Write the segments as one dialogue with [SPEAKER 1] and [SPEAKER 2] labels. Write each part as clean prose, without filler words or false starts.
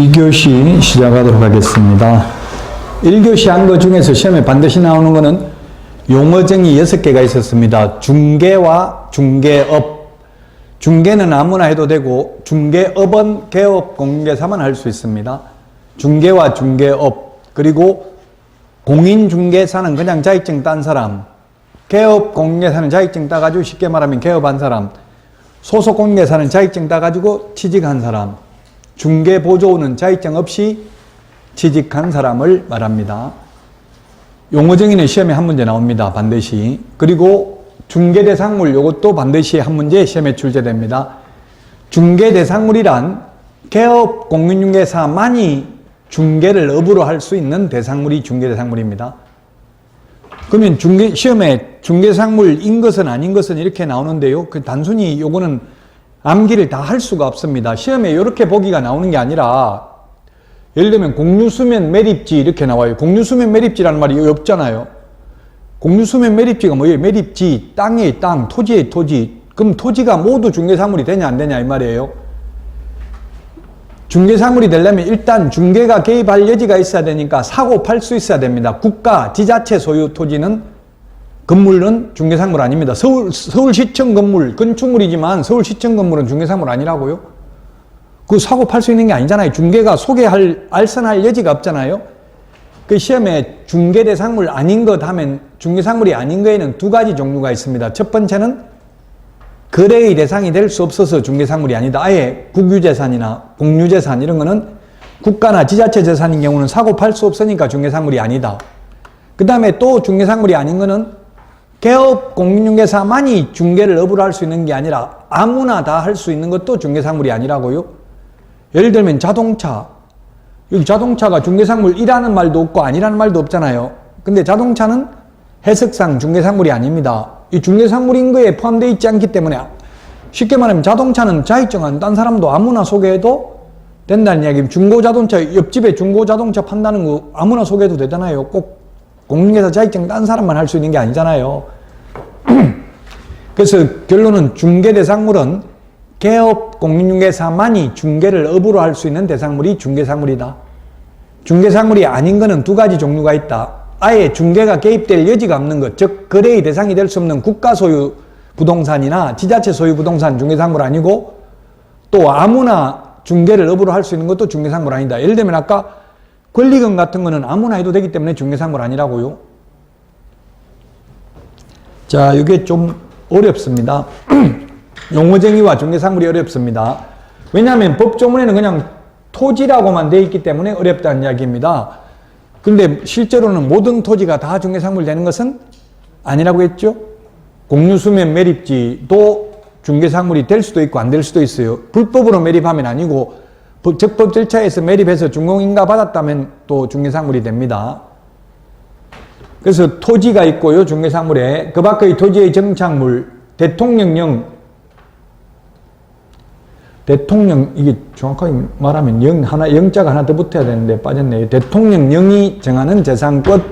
[SPEAKER 1] 2교시 시작하도록 하겠습니다. 1교시 한 거 중에서 시험에 반드시 나오는 거는 용어정이 6개가 있었습니다. 중개와 중개업. 중개는 아무나 해도 되고 중개업은 개업, 공인중개사만 할 수 있습니다. 중개와 중개업. 그리고 공인중개사는 그냥 자격증 딴 사람. 개업, 공인중개사는 자격증 따가지고 쉽게 말하면 개업한 사람. 소속공인중개사는 자격증 따가지고 취직한 사람. 중개보조원은 자격증 없이 취직한 사람을 말합니다. 용어정의는 시험에 한 문제 나옵니다. 반드시. 그리고 중개대상물 이것도 반드시 한 문제 시험에 출제됩니다. 중개대상물이란 개업 공인중개사만이 중개를 업으로 할 수 있는 대상물이 중개대상물입니다. 그러면 시험에 중개상물인 것은 아닌 것은 이렇게 나오는데요. 단순히 요거는 암기를 다 할 수가 없습니다. 시험에 이렇게 보기가 나오는 게 아니라 예를 들면 공유수면 매립지 이렇게 나와요. 공유수면 매립지라는 말이 여기 없잖아요. 공유수면 매립지가 뭐예요? 매립지, 땅의 땅, 토지의 토지. 그럼 토지가 모두 중개사물이 되냐 안 되냐 이 말이에요. 중개사물이 되려면 일단 중개가 개입할 여지가 있어야 되니까 사고 팔 수 있어야 됩니다. 국가, 지자체 소유 토지는 건물은 중개상물 아닙니다. 서울시청 건물, 건축물이지만 서울시청 건물은 중개상물 아니라고요? 그 사고 팔 수 있는 게 아니잖아요. 중개가 알선할 여지가 없잖아요. 그 시험에 중개대상물 아닌 것 하면 중개상물이 아닌 거에는 두 가지 종류가 있습니다. 첫 번째는 거래의 대상이 될 수 없어서 중개상물이 아니다. 아예 국유재산이나 공유재산 이런 거는 국가나 지자체 재산인 경우는 사고 팔 수 없으니까 중개상물이 아니다. 그 다음에 또 중개상물이 아닌 거는 개업 공인중개사만이 중개를 업으로 할 수 있는 게 아니라 아무나 다 할 수 있는 것도 중개상물이 아니라고요. 예를 들면 자동차. 여기 자동차가 중개상물이라는 말도 없고 아니라는 말도 없잖아요. 근데 자동차는 해석상 중개상물이 아닙니다. 이 중개상물인 거에 포함되어 있지 않기 때문에 쉽게 말하면 자동차는 자격증 딴 사람도 아무나 소개해도 된다는 이야기입니다. 중고자동차, 옆집에 중고자동차 판다는 거 아무나 소개해도 되잖아요. 꼭 공인중개사 자격증 딴 사람만 할 수 있는 게 아니잖아요. 그래서 결론은 중개대상물은 개업 공인중개사만이 중개를 업으로 할 수 있는 대상물이 중개상물이다. 중개상물이 아닌 거는 두 가지 종류가 있다. 아예 중개가 개입될 여지가 없는 것, 즉 거래의 대상이 될 수 없는 국가 소유 부동산이나 지자체 소유 부동산 중개상물 아니고 또 아무나 중개를 업으로 할 수 있는 것도 중개상물 아니다. 예를 들면 아까 권리금 같은 거는 아무나 해도 되기 때문에 중개상물 아니라고요. 자, 이게 좀 어렵습니다. 용어정의와 중개상물이 어렵습니다. 왜냐하면 법조문에는 그냥 토지라고만 되어 있기 때문에 어렵다는 이야기입니다. 근데 실제로는 모든 토지가 다 중개상물 되는 것은 아니라고 했죠. 공유수면 매립지도 중개상물이 될 수도 있고 안 될 수도 있어요. 불법으로 매립하면 아니고 적법 절차에서 매립해서 준공인가 받았다면 또 중개상물이 됩니다. 그래서 토지가 있고요. 중개상물에 그 밖의 토지의 정착물, 대통령 이게 정확하게 말하면 영자가 하나 더 붙어야 되는데 빠졌네요. 대통령령이 정하는 재산권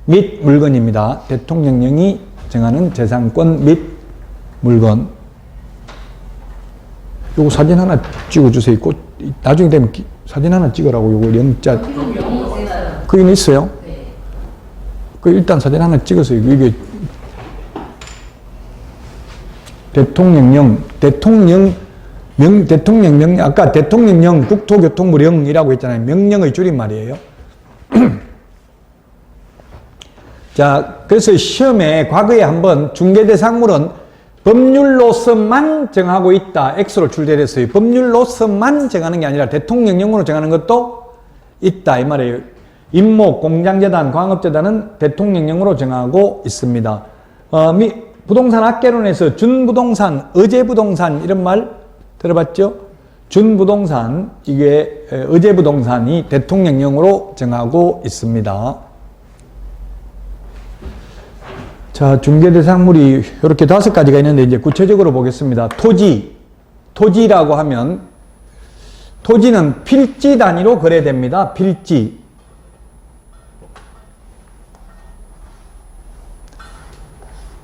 [SPEAKER 1] 및 물건입니다. 대통령령이 정하는 재산권 및 물건. 요거 사진 하나 찍어주세요. 나중에 되면 사진 하나 찍으라고 요거 영자. 그게 있어요? 그 일단 사진 하나 찍어서 이게 대통령령, 대통령령, 아까 대통령령 국토교통부령이라고 했잖아요. 명령의 줄임말이에요. 자, 그래서 시험에 과거에 한번 중개대상물은 법률로서만 정하고 있다. X로 출제됐어요. 법률로서만 정하는 게 아니라 대통령령으로 정하는 것도 있다. 이 말이에요. 임목, 공장재단, 광업재단은 대통령령으로 정하고 있습니다. 부동산 학개론에서 준부동산, 의제부동산 이런 말 들어봤죠? 준부동산, 이게 의제부동산이 대통령령으로 정하고 있습니다. 자, 중개대상물이 이렇게 5가지가 있는데 이제 구체적으로 보겠습니다. 토지라고 하면 토지는 필지 단위로 거래됩니다. 필지.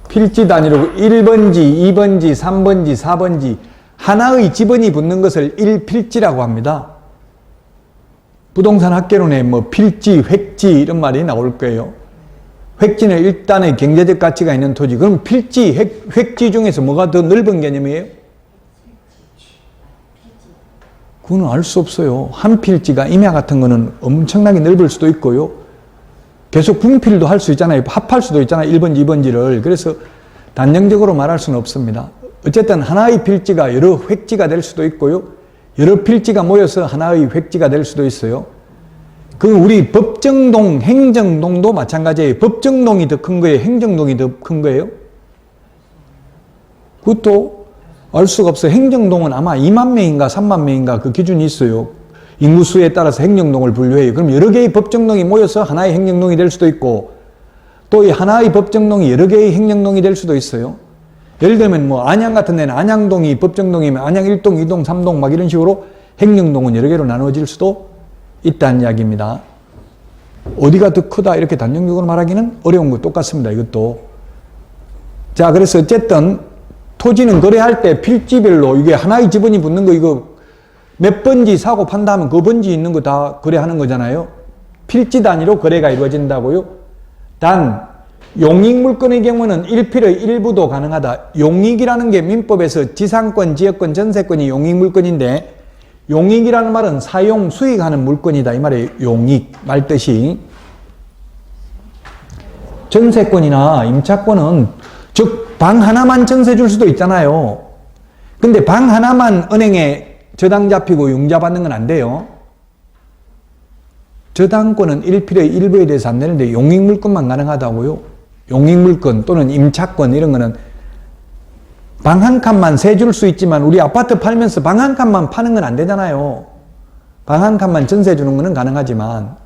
[SPEAKER 1] 필지 단위로 1번지, 2번지, 3번지, 4번지 하나의 지번이 붙는 것을 1필지라고 합니다. 부동산 학개론에 뭐 필지, 획지 이런 말이 나올 거예요. 획지는 일단의 경제적 가치가 있는 토지. 그럼 필지, 획지 중에서 뭐가 더 넓은 개념이에요? 그건 알 수 없어요. 한 필지가 임야 같은 거는 엄청나게 넓을 수도 있고요. 계속 분필도 할 수 있잖아요. 합할 수도 있잖아요. 1번지, 2번지를. 그래서 단정적으로 말할 수는 없습니다. 어쨌든 하나의 필지가 여러 획지가 될 수도 있고요. 여러 필지가 모여서 하나의 획지가 될 수도 있어요. 그 우리 법정동, 행정동도 마찬가지예요. 법정동이 더 큰 거예요? 행정동이 더 큰 거예요? 그것도 알 수가 없어요. 행정동은 아마 2만 명인가 3만 명인가 그 기준이 있어요. 인구수에 따라서 행정동을 분류해요. 그럼 여러 개의 법정동이 모여서 하나의 행정동이 될 수도 있고 또 이 하나의 법정동이 여러 개의 행정동이 될 수도 있어요. 예를 들면 뭐 안양 같은 데는 안양동이 법정동이면 안양 1동, 2동, 3동 막 이런 식으로 행정동은 여러 개로 나눠질 수도 있다는 이야기입니다. 어디가 더 크다 이렇게 단정적으로 말하기는 어려운 거 똑같습니다. 이것도. 자, 그래서 어쨌든 토지는 거래할 때 필지별로 이게 하나의 지분이 붙는 거 이거 몇 번지 사고 판다 하면 그 번지 있는 거 다 거래하는 거잖아요. 필지 단위로 거래가 이루어진다고요. 단 용익물건의 경우는 일필의 일부도 가능하다. 용익이라는 게 민법에서 지상권, 지역권, 전세권이 용익물건인데 용익이라는 말은 사용, 수익하는 물건이다. 이 말이에요. 용익 말뜻이. 전세권이나 임차권은 즉 방 하나만 전세 줄 수도 있잖아요. 근데 방 하나만 은행에 저당 잡히고 융자 받는 건 안 돼요. 저당권은 일필의 일부에 대해서 안 되는데 용익물건만 가능하다고요. 용익물건 또는 임차권 이런 거는 방 한 칸만 세 줄 수 있지만 우리 아파트 팔면서 방 한 칸만 파는 건 안 되잖아요. 방 한 칸만 전세 주는 거는 가능하지만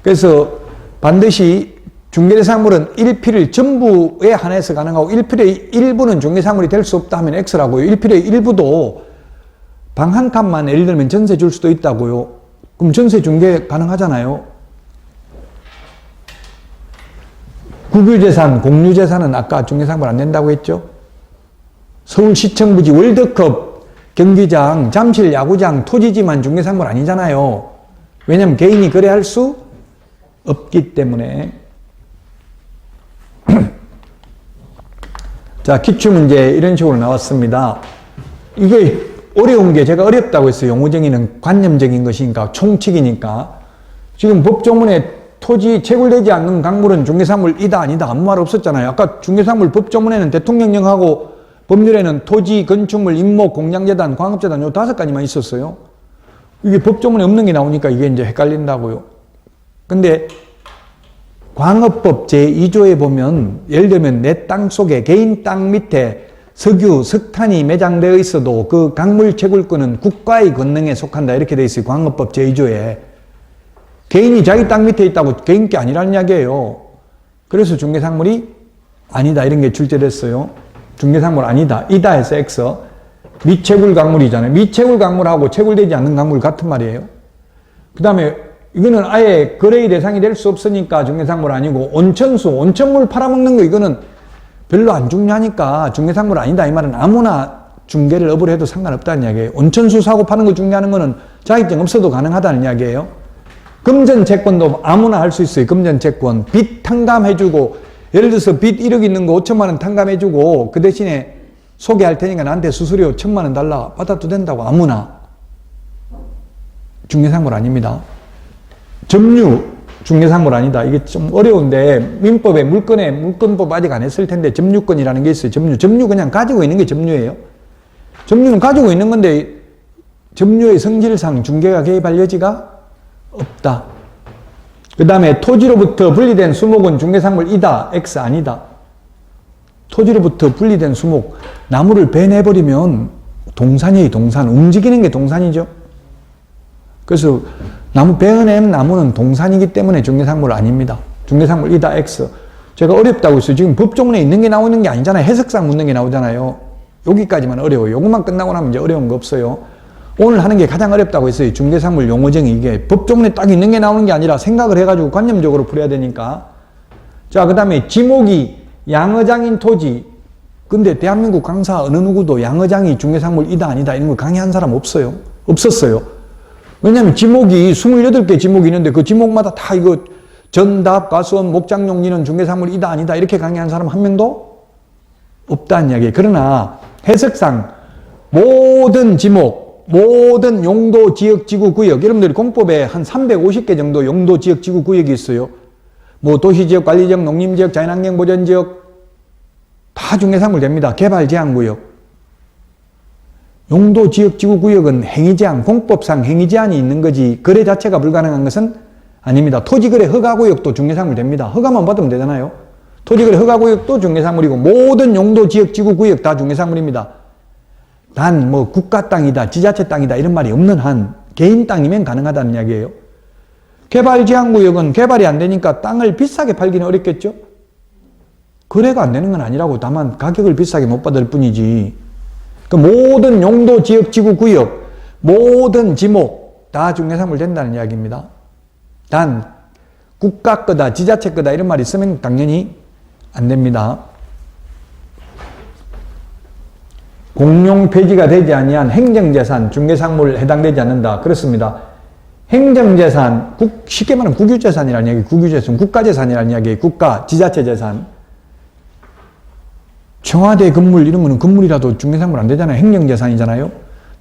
[SPEAKER 1] 그래서 반드시 중개대상물은 일필을 전부에 한해서 가능하고 일필의 일부는 중개상물이 될 수 없다 하면 X라고요. 일필의 일부도 방 한 칸만 예를 들면 전세 줄 수도 있다고요. 그럼 전세 중개 가능하잖아요. 국유재산, 공유재산은 아까 중개상물 안 된다고 했죠. 서울시청 부지 월드컵 경기장, 잠실 야구장, 토지지만 중개상물 아니잖아요. 왜냐하면 개인이 거래할 수 없기 때문에. 자, 기출문제 이런 식으로 나왔습니다. 이게 어려운 게 제가 어렵다고 했어요. 용어정의는 관념적인 것이니까 총칙이니까. 지금 법조문에 토지 채굴되지 않는 강물은 중개상물이다 아니다 아무 말 없었잖아요. 아까 중개상물 법조문에는 대통령령하고 법률에는 토지, 건축물, 임목, 공장재단, 광업재단 요 5가지만 있었어요. 이게 법조문에 없는 게 나오니까 이게 이제 헷갈린다고요. 근데 광업법 제2조에 보면 예를 들면 내 땅 속에 개인 땅 밑에 석유, 석탄이 매장되어 있어도 그 강물 채굴권은 국가의 권능에 속한다 이렇게 되어 있어요. 광업법 제2조에. 개인이 자기 땅 밑에 있다고 개인 게 아니라는 이야기예요. 그래서 중개상물이 아니다 이런 게 출제됐어요. 중개상물 아니다. 이다 해서 X. 미채굴 강물이잖아요. 미채굴 강물하고 채굴되지 않는 강물 같은 말이에요. 그 다음에 이거는 아예 거래의 대상이 될 수 없으니까 중개상물 아니고 온천수, 온천물 팔아먹는 거 이거는 별로 안 중요하니까 중개상물 아니다 이 말은 아무나 중개를 업을 해도 상관없다는 이야기예요. 온천수 사고 파는 거 중개하는 거는 자격증 없어도 가능하다는 이야기예요. 금전채권도 아무나 할 수 있어요. 금전채권. 빚 탕감해주고 예를 들어서 빚 1억 있는 거 5천만 원 탕감해주고 그 대신에 소개할 테니까 나한테 수수료 1,000만 원 달라 받아도 된다고 아무나. 중개상물 아닙니다. 점유 중개상물 아니다. 이게 좀 어려운데 민법에 물권법 아직 안 했을 텐데 점유권이라는 게 있어요. 점유 그냥 가지고 있는 게 점유예요. 점유는 가지고 있는 건데 점유의 성질상 중개가 개입할 여지가 없다. 그 다음에 토지로부터 분리된 수목은 중개상물이다. X 아니다. 토지로부터 분리된 수목. 나무를 베내버리면 동산이에요. 동산. 움직이는 게 동산이죠. 그래서 나무 베어낸 나무는 동산이기 때문에 중개상물 아닙니다. 중개상물이다. X. 제가 어렵다고 했어요. 지금 법조문에 있는 게 나오는 게 아니잖아요. 해석상 묻는 게 나오잖아요. 여기까지만 어려워요. 요것만 끝나고 나면 이제 어려운 거 없어요. 오늘 하는 게 가장 어렵다고 했어요. 중개상물 용어정의 이게 법조문에 딱 있는 게 나오는 게 아니라 생각을 해가지고 관념적으로 풀어야 되니까. 자, 그 다음에 지목이 양어장인 토지. 근데 대한민국 강사 어느 누구도 양어장이 중개상물이다 아니다 이런 걸 강의한 사람 없어요. 없었어요. 왜냐면 지목이 28개 지목이 있는데 그 지목마다 다 이거 전답, 과수원, 목장용리는 중개사물이다 아니다 이렇게 강의하는 사람 한 명도 없다는 이야기예요. 그러나 해석상 모든 지목, 모든 용도, 지역, 지구, 구역, 여러분들이 공법에 한 350개 정도 용도, 지역, 지구, 구역이 있어요. 뭐 도시지역, 관리지역, 농림지역, 자연환경 보전지역 다 중개사물 됩니다. 개발제한구역. 용도, 지역, 지구, 구역은 행위제한, 공법상 행위제한이 있는 거지 거래 자체가 불가능한 것은 아닙니다. 토지거래 허가구역도 중개사물 됩니다. 허가만 받으면 되잖아요. 토지거래 허가구역도 중개사물이고 모든 용도, 지역, 지구, 구역 다 중개사물입니다. 단 뭐 국가 땅이다, 지자체 땅이다 이런 말이 없는 한 개인 땅이면 가능하다는 이야기예요. 개발제한구역은 개발이 안 되니까 땅을 비싸게 팔기는 어렵겠죠. 거래가 안 되는 건 아니라고 다만 가격을 비싸게 못 받을 뿐이지. 그 모든 용도, 지역, 지구, 구역, 모든 지목 다 중개사물 된다는 이야기입니다. 단 국가 거다, 지자체 거다 이런 말이 있으면 당연히 안 됩니다. 공용 폐지가 되지 아니한 행정재산, 중개사물 해당되지 않는다. 그렇습니다. 행정재산, 쉽게 말하면 국유재산이라는 이야기, 국유재산, 국가재산이라는 이야기, 국가, 지자체 재산. 청와대 건물 이런 거는 건물이라도 중개사물 안 되잖아요. 행정재산이잖아요.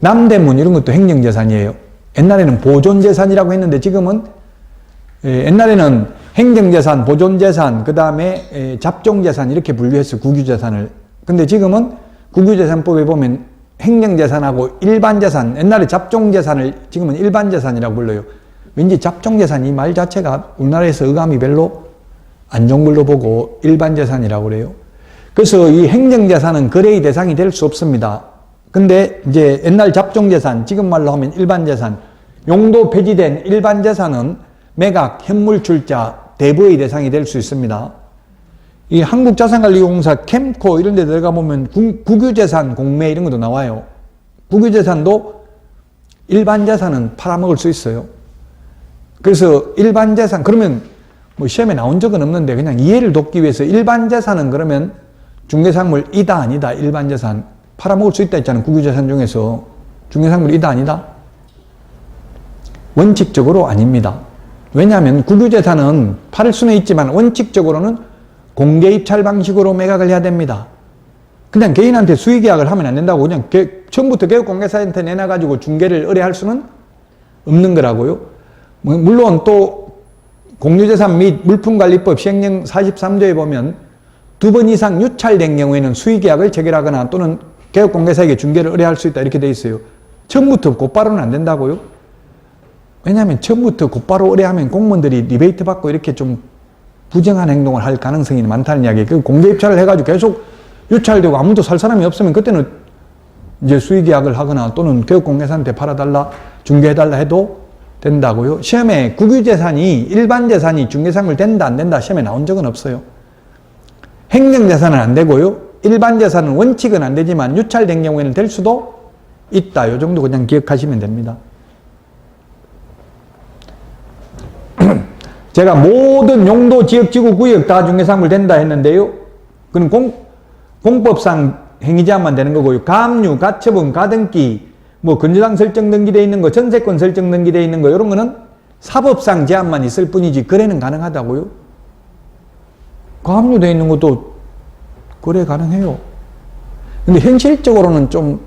[SPEAKER 1] 남대문 이런 것도 행정재산이에요. 옛날에는 보존재산이라고 했는데 지금은 옛날에는 행정재산, 보존재산, 그 다음에 잡종재산 이렇게 분류했어요. 국유재산을. 근데 지금은 국유재산법에 보면 행정재산하고 일반재산, 옛날에 잡종재산을 지금은 일반재산이라고 불러요. 왠지 잡종재산 이 말 자체가 우리나라에서 어감이 별로 안 좋은 걸로 보고 일반재산이라고 그래요. 그래서 이 행정재산은 거래의 대상이 될 수 없습니다. 근데 이제 옛날 잡종재산, 지금 말로 하면 일반재산, 용도 폐지된 일반재산은 매각, 현물출자, 대부의 대상이 될 수 있습니다. 이 한국자산관리공사 캠코 이런 데 들어가 보면 국유재산 공매 이런 것도 나와요. 국유재산도 일반재산은 팔아먹을 수 있어요. 그래서 일반재산, 그러면 뭐 시험에 나온 적은 없는데 그냥 이해를 돕기 위해서 일반재산은 그러면 중개사물이다 아니다 일반재산 팔아먹을 수 있다 했잖아요. 국유재산 중에서 중개사물이다 아니다? 원칙적으로 아닙니다. 왜냐하면 국유재산은 팔을 수는 있지만 원칙적으로는 공개입찰 방식으로 매각을 해야 됩니다. 그냥 개인한테 수의계약을 하면 안 된다고 그냥 처음부터 개업공개사한테 내놔가지고 중개를 의뢰할 수는 없는 거라고요. 물론 또 공유재산 및 물품관리법 시행령 43조에 보면 2번 이상 유찰된 경우에는 수의계약을 체결하거나 또는 개업공개사에게 중개를 의뢰할 수 있다 이렇게 돼 있어요. 처음부터 곧바로는 안 된다고요. 왜냐하면 처음부터 곧바로 의뢰하면 공무원들이 리베이트 받고 이렇게 좀 부정한 행동을 할 가능성이 많다는 이야기예요. 그 공개 입찰을 해가지고 계속 유찰되고 아무도 살 사람이 없으면 그때는 이제 수의계약을 하거나 또는 개업공개사한테 팔아달라, 중개해달라 해도 된다고요. 시험에 국유재산이, 일반재산이 중개사물 된다, 안 된다 시험에 나온 적은 없어요. 행정재산은 안 되고요. 일반재산은 원칙은 안 되지만 유찰된 경우에는 될 수도 있다. 요 정도 그냥 기억하시면 됩니다. 제가 모든 용도, 지역, 지구, 구역 다 중개사물 된다 했는데요. 그건 공법상 행위제한만 되는 거고요. 가압류, 가처분, 가등기, 뭐 근저당 설정 등기되어 있는 거, 전세권 설정 등기되어 있는 거 이런 거는 사법상 제한만 있을 뿐이지 거래는 가능하다고요. 가압류 되어 있는 것도 거래 가능해요. 근데 현실적으로는 좀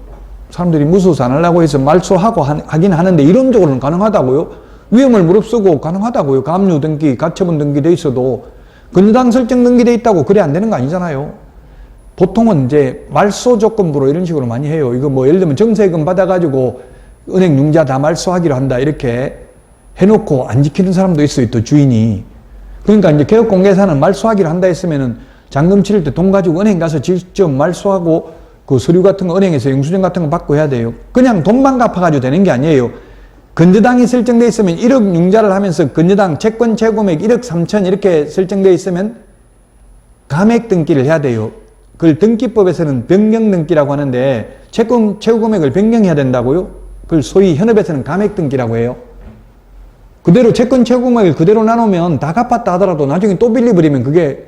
[SPEAKER 1] 사람들이 무서워서 안 하려고 해서 말소하고 하긴 하는데 이론적으로는 가능하다고요. 위험을 무릅쓰고 가능하다고요. 가압류 등기, 가처분 등기 돼 있어도 근저당 설정 등기 돼 있다고 그래 안 되는 거 아니잖아요. 보통은 이제 말소 조건부로 이런 식으로 많이 해요. 이거 뭐 예를 들면 정세금 받아가지고 은행 융자 다 말소하기로 한다 이렇게 해놓고 안 지키는 사람도 있어요. 또 주인이. 그러니까 이제 개업공개사는 말소하기로 한다 했으면은 잔금 치를 때 돈 가지고 은행 가서 직접 말소하고 그 서류 같은 거 은행에서 영수증 같은 거 받고 해야 돼요. 그냥 돈만 갚아가지고 되는 게 아니에요. 근저당이 설정되어 있으면 1억 융자를 하면서 근저당 채권 최고금액 1억 3천 이렇게 설정되어 있으면 감액 등기를 해야 돼요. 그걸 등기법에서는 변경 등기라고 하는데 채권 최고금액을 변경해야 된다고요. 그걸 소위 현업에서는 감액 등기라고 해요. 그대로 채권 최고금액을 그대로 나누면 다 갚았다 하더라도 나중에 또 빌려버리면 그게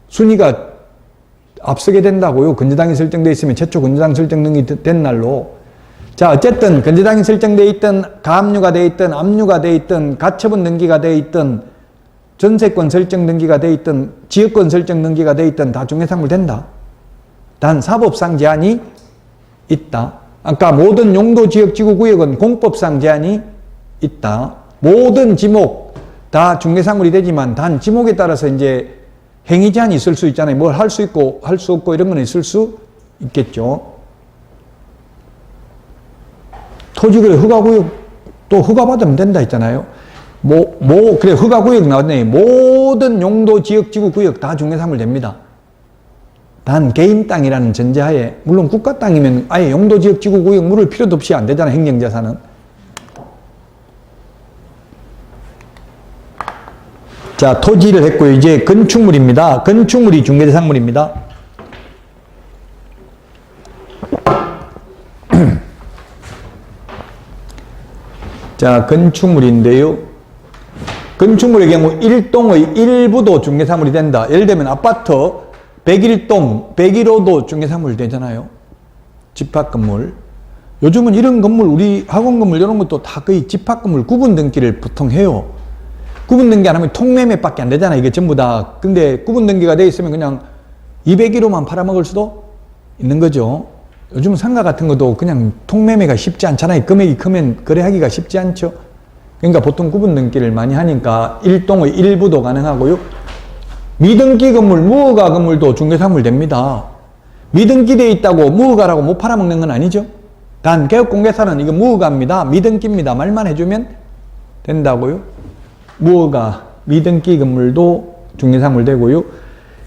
[SPEAKER 1] 순위가 앞서게 된다고요. 근저당이 설정되어 있으면 최초 근저당 설정 등기 된 날로. 자, 어쨌든 건재당이 설정되어 있든 가압류가 되어 있든 압류가 되어 있든 가처분 등기가 되어 있든 전세권 설정 등기가 되어 있든 지역권 설정 등기가 되어 있든 다 중개상물 된다. 단 사법상 제한이 있다. 아까 모든 용도 지역 지구 구역은 공법상 제한이 있다. 모든 지목 다 중개상물이 되지만 단 지목에 따라서 이제 행위 제한이 있을 수 있잖아요. 뭘 할 수 있고 할 수 없고 이런 건 있을 수 있겠죠. 토지를 허가구역 또 허가받으면 된다 했잖아요. 그래, 허가구역 나왔네. 모든 용도 지역 지구 구역 다 중개상물 됩니다. 단 개인 땅이라는 전제하에, 물론 국가 땅이면 아예 용도 지역 지구 구역 물을 필요도 없이 안 되잖아, 행정자산은. 자, 토지를 했고요. 이제 건축물입니다. 건축물이 중개대상물입니다. 자, 건축물인데요. 건축물의 경우 일동의 일부도 중개사물이 된다. 예를 들면 아파트 101동, 101호도 중개사물 되잖아요. 집합건물. 요즘은 이런 건물, 우리 학원건물 이런 것도 다 거의 집합건물 구분등기를 보통 해요. 구분등기 안 하면 통매매밖에 안 되잖아요. 이게 전부 다. 근데 구분등기가 돼 있으면 그냥 201호만 팔아먹을 수도 있는 거죠. 요즘 상가 같은 것도 그냥 통매매가 쉽지 않잖아요. 금액이 크면 거래하기가 쉽지 않죠. 그러니까 보통 구분등기를 많이 하니까 일동의 일부도 가능하고요. 미등기 건물, 무허가 건물도 중개상물 됩니다. 미등기되어 있다고 무허가라고 못 팔아먹는 건 아니죠. 단 개업공개사는 이거 무허가입니다. 미등기입니다. 말만 해주면 된다고요. 무허가, 미등기 건물도 중개상물 되고요.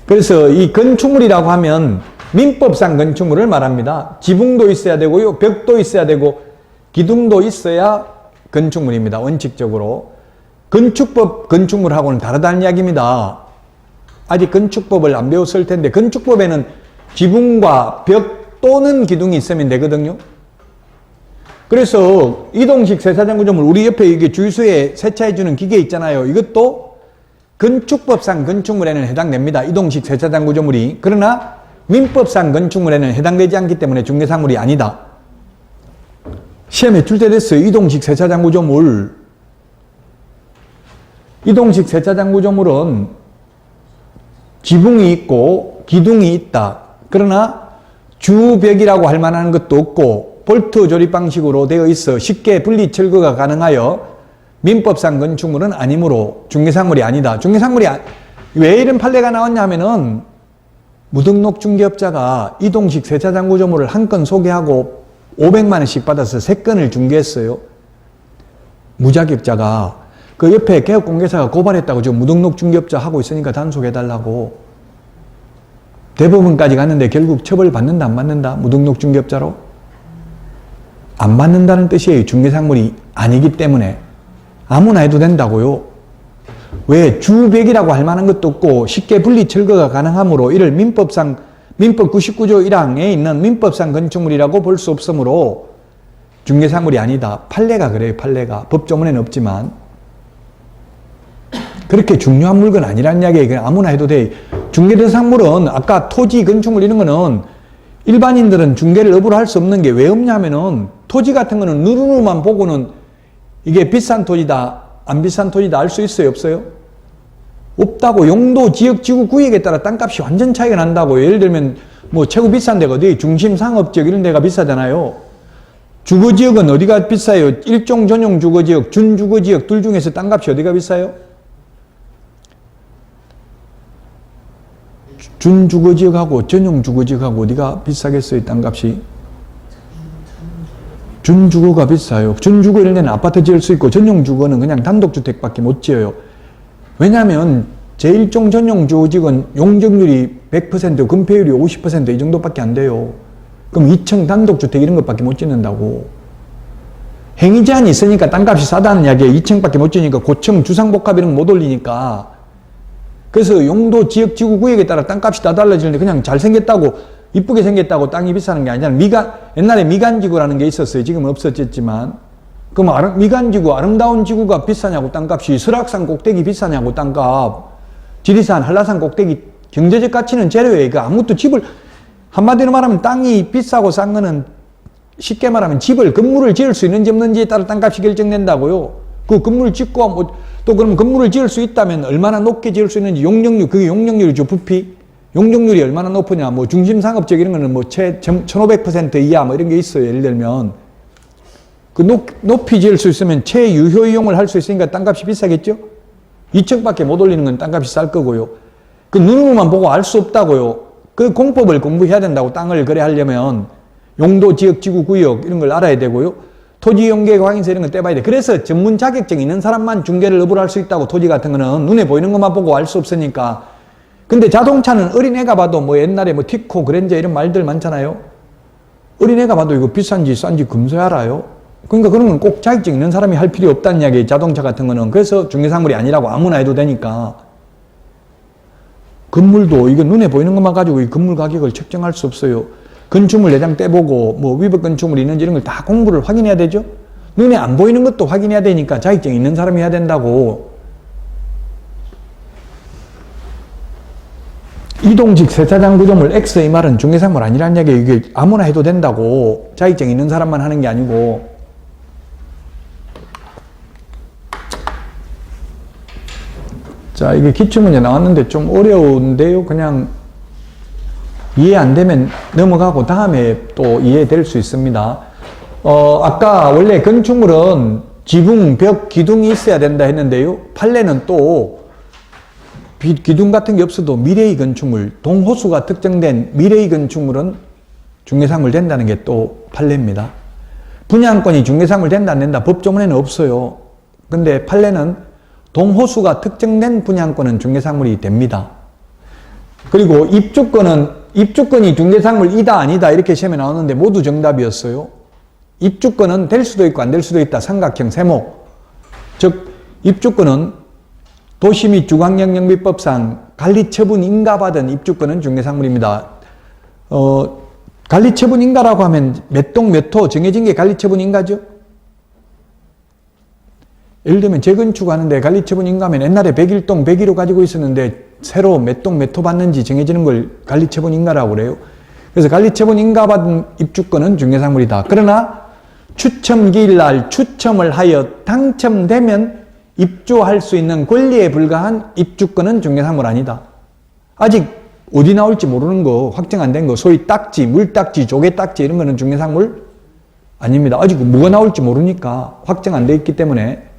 [SPEAKER 1] 그래서 이 건축물이라고 하면 민법상 건축물을 말합니다. 지붕도 있어야 되고요. 벽도 있어야 되고 기둥도 있어야 건축물입니다. 원칙적으로. 건축법 건축물하고는 다르다는 이야기입니다. 아직 건축법을 안 배웠을 텐데 건축법에는 지붕과 벽 또는 기둥이 있으면 되거든요. 그래서 이동식 세차장구조물, 우리 옆에 이게 주유소에 세차해주는 기계 있잖아요. 이것도 건축법상 건축물에는 해당됩니다. 이동식 세차장구조물이. 그러나 민법상 건축물에는 해당되지 않기 때문에 중개상물이 아니다. 시험에 출제됐어요. 이동식 세차장구조물. 이동식 세차장구조물은 지붕이 있고 기둥이 있다. 그러나 주벽이라고 할 만한 것도 없고 볼트 조립 방식으로 되어 있어 쉽게 분리 철거가 가능하여 민법상 건축물은 아니므로 중개상물이 아니다. 중개상물이 왜 이런 판례가 나왔냐 하면은 무등록 중개업자가 이동식 세차장구조물을 한 건 소개하고 500만 원씩 받아서 3건을 중개했어요. 무자격자가. 그 옆에 개업공개사가 고발했다고 지금 무등록 중개업자 하고 있으니까 단속해달라고. 대법원까지 갔는데 결국 처벌받는다 안 받는다? 무등록 중개업자로? 안 받는다는 뜻이에요. 중개상물이 아니기 때문에. 아무나 해도 된다고요. 왜? 주백이라고 할 만한 것도 없고 쉽게 분리 철거가 가능하므로 이를 민법 99조 1항에 있는 민법상 건축물이라고 볼 수 없으므로 중개상물이 아니다. 판례가 그래요. 판례가. 법조문에는 없지만. 그렇게 중요한 물건 아니라는 이야기예요. 그냥 아무나 해도 돼. 중개대상물은 아까 토지, 건축물 이런 거는 일반인들은 중개를 업으로 할 수 없는 게 왜 없냐면은 토지 같은 거는 누르르만 보고는 이게 비싼 토지다, 안 비싼 토지다 알 수 있어요? 없어요? 없다고. 용도, 지역, 지구, 구역에 따라 땅값이 완전 차이가 난다고. 예를 들면 뭐 최고 비싼 데가 어디? 중심 상업지역 이런 데가 비싸잖아요. 주거지역은 어디가 비싸요? 일종 전용 주거지역, 준주거지역 둘 중에서 땅값이 어디가 비싸요? 준주거지역하고 전용주거지역하고 어디가 비싸겠어요? 땅값이? 준주거가 비싸요. 준주거 이런 데는 아파트 지을 수 있고 전용주거는 그냥 단독주택밖에 못 지어요. 왜냐하면 제1종 전용주거지역은 용적률이 100%, 건폐율이 50% 이 정도밖에 안 돼요. 그럼 2층 단독주택 이런 것밖에 못 짓는다고. 행위 제한이 있으니까 땅값이 싸다는 이야기예요. 2층밖에 못 지니까 고층 주상복합 이런 거 못 올리니까. 그래서 용도, 지역, 지구, 구역에 따라 땅값이 다 달라지는데 그냥 잘생겼다고, 이쁘게 생겼다고 땅이 비싸는 게 아니잖아요. 옛날에 미간지구라는 게 있었어요. 지금은 없어졌지만. 그럼 미간지구, 아름다운 지구가 비싸냐고 땅값이. 설악산 꼭대기 비싸냐고 땅값. 지리산, 한라산 꼭대기 경제적 가치는 제로예요. 아무것도 집을, 한마디로 말하면 땅이 비싸고 싼 거는 쉽게 말하면 집을, 건물을 지을 수 있는지 없는지에 따라 땅값이 결정된다고요. 그 건물을 짓고, 뭐, 또 그럼 건물을 지을 수 있다면 얼마나 높게 지을 수 있는지, 용적률, 그게 용적률이죠, 부피. 용적률이 얼마나 높으냐, 뭐, 중심상업적 이런 거는 뭐, 1500% 이하 뭐 이런 게 있어요. 예를 들면. 그 높이 지을 수 있으면 최유효 이용을 할 수 있으니까 땅값이 비싸겠죠? 2층밖에 못 올리는 건 땅값이 쌀 거고요. 그 눈으로만 보고 알 수 없다고요. 그 공법을 공부해야 된다고. 땅을 거래하려면 용도, 지역, 지구, 구역 이런 걸 알아야 되고요. 토지 이용계획 확인서 이런 거 떼봐야 돼. 그래서 전문 자격증 있는 사람만 중개를 업으로 할 수 있다고. 토지 같은 거는 눈에 보이는 것만 보고 알 수 없으니까. 근데 자동차는 어린애가 봐도 뭐 옛날에 뭐 티코, 그랜저 이런 말들 많잖아요. 어린애가 봐도 이거 비싼지 싼지 금세 알아요. 그러니까 그런 건 꼭 자격증 있는 사람이 할 필요 없다는 이야기예요. 자동차 같은 거는. 그래서 중개사물이 아니라고 아무나 해도 되니까. 건물도 이거 눈에 보이는 것만 가지고 이 건물 가격을 책정할 수 없어요. 건축물 내장 떼보고 뭐 위법 건축물이 있는지 이런 걸 다 공부를 확인해야 되죠. 눈에 안 보이는 것도 확인해야 되니까 자격증 있는 사람이 해야 된다고. 이동식 세차장 구조물 X 이 말은 중개사물 아니라는 이야기예요. 이게 아무나 해도 된다고. 자격증 있는 사람만 하는 게 아니고. 자, 이게 기출문제 나왔는데 좀 어려운데요. 그냥 이해 안 되면 넘어가고 다음에 또 이해될 수 있습니다. 아까 원래 건축물은 지붕, 벽, 기둥이 있어야 된다 했는데요. 판례는 또 기둥 같은 게 없어도 미래의 건축물, 동호수가 특정된 미래의 건축물은 중개사물 된다는 게 또 판례입니다. 분양권이 중개사물 된다 안 된다 법조문에는 없어요. 근데 판례는 동호수가 특정된 분양권은 중개사물이 됩니다. 그리고 입주권이 중개사물이다 아니다 이렇게 시험에 나오는데 모두 정답이었어요. 입주권은 될 수도 있고 안 될 수도 있다. 삼각형 세모. 즉 입주권은 도시 및 주거환경영비법상 관리처분 인가받은 입주권은 중개사물입니다. 관리처분 인가라고 하면 몇 동 몇 호 정해진 게 관리처분 인가죠. 예를 들면 재건축하는데 관리처분 인가면 옛날에 101동 101호 가지고 있었는데 새로 몇 동 몇 호 받는지 정해지는 걸 관리처분 인가라고 그래요. 그래서 관리처분 인가받은 입주권은 중개사물이다. 그러나 추첨기일 날 추첨을 하여 당첨되면 입주할 수 있는 권리에 불과한 입주권은 중개사물 아니다. 아직 어디 나올지 모르는 거, 확정 안 된 거, 소위 딱지, 물딱지, 조개딱지 이런 거는 중개사물 아닙니다. 아직 뭐가 나올지 모르니까 확정 안 돼 있기 때문에.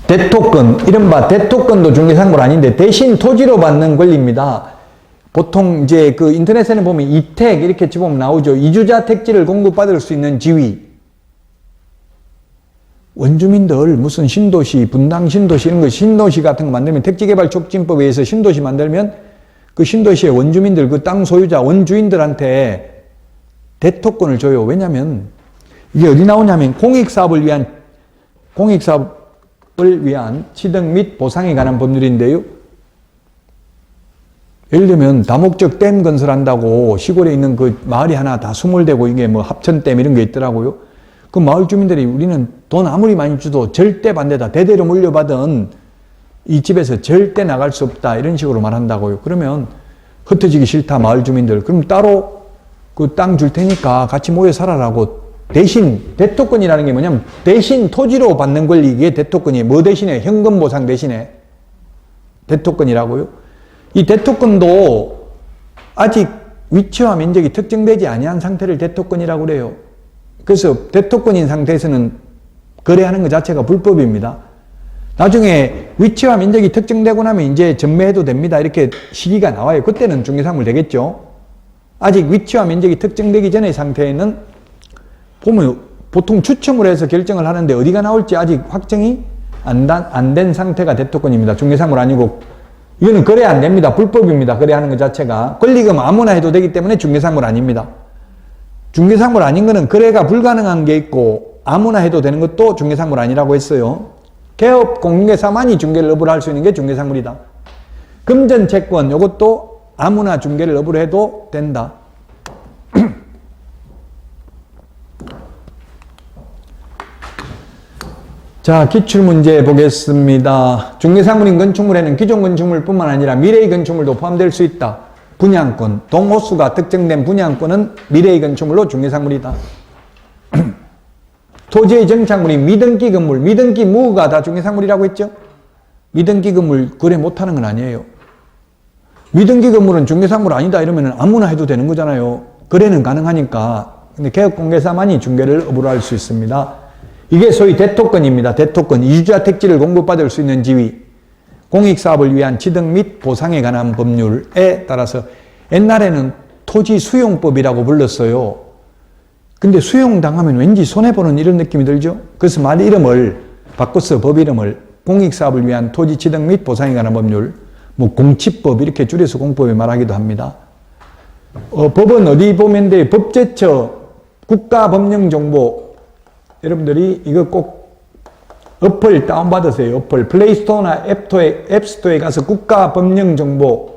[SPEAKER 1] 대토권, 이른바 대토권도 중개사물 아닌데 대신 토지로 받는 권리입니다. 보통 이제 그 인터넷에는 보면 이택 이렇게 집어보면 나오죠. 이주자 택지를 공급받을 수 있는 지위. 원주민들 무슨 신도시, 분당 신도시 이런 거 신도시 같은 거 만들면 택지개발촉진법에 의해서 신도시 만들면 그 신도시의 원주민들 그 땅 소유자 원주인들한테 대토권을 줘요. 왜냐면 이게 어디 나오냐면 공익사업을 위한 취득 및 보상에 관한 법률인데요. 예를 들면 다목적 댐 건설한다고 시골에 있는 그 마을이 하나 다 수몰되고 이게 뭐 합천댐 이런 게 있더라고요. 그 마을 주민들이 우리는 돈 아무리 많이 줘도 절대 반대다. 대대로 물려받은 이 집에서 절대 나갈 수 없다. 이런 식으로 말한다고요. 그러면 흩어지기 싫다 마을 주민들. 그럼 따로 그 땅 줄 테니까 같이 모여 살아라고. 대신 대토권이라는 게 뭐냐면 대신 토지로 받는 권리. 이게 대토권이에요. 뭐 대신에? 현금 보상 대신에 대토권이라고요. 이 대토권도 아직 위치와 면적이 특정되지 아니한 상태를 대토권이라고 그래요. 그래서 대토권인 상태에서는 거래하는 것 자체가 불법입니다. 나중에 위치와 면적이 특정되고 나면 이제 전매해도 됩니다. 이렇게 시기가 나와요. 그때는 중개사물 되겠죠. 아직 위치와 면적이 특정되기 전의 상태에는 보면 보통 추첨을 해서 결정을 하는데 어디가 나올지 아직 확정이 안 된 상태가 대토권입니다. 중개사물 아니고 이거는 거래 안 됩니다. 불법입니다. 거래하는 것 자체가. 권리금 아무나 해도 되기 때문에 중개사물 아닙니다. 중개사물 아닌 거는 거래가 불가능한 게 있고 아무나 해도 되는 것도 중개사물 아니라고 했어요. 개업 공인중개사만이 중개를 업으로 할 수 있는 게 중개사물이다. 금전 채권 이것도 아무나 중개를 업으로 해도 된다. 자, 기출문제 보겠습니다. 중개사물인 건축물에는 기존 건축물뿐만 아니라 미래의 건축물도 포함될 수 있다. 분양권, 동호수가 특정된 분양권은 미래의 건축물로 중개사물이다. 토지의 정착물인 미등기 건물, 미등기 무가 다 중개사물이라고 했죠? 미등기 건물 거래 못하는 건 아니에요. 미등기 건물은 중개사물 아니다 이러면 아무나 해도 되는 거잖아요. 거래는 가능하니까. 근데 개업공개사만이 중개를 업으로 할 수 있습니다. 이게 소위 대토권입니다. 대토권, 이주자 택지를 공급받을 수 있는 지위, 공익사업을 위한 취득 및 보상에 관한 법률에 따라서 옛날에는 토지 수용법이라고 불렀어요. 근데 수용당하면 왠지 손해보는 이런 느낌이 들죠? 그래서 말 이름을 바꿔서 법 이름을 공익사업을 위한 토지 취득 및 보상에 관한 법률, 뭐 공치법 이렇게 줄여서 공법에 말하기도 합니다. 법은 어디 보면 돼? 법제처, 국가법령정보. 여러분들이 이거 꼭 어플 다운받으세요. 어플 플레이스토어나 앱스토어에 가서 국가법령정보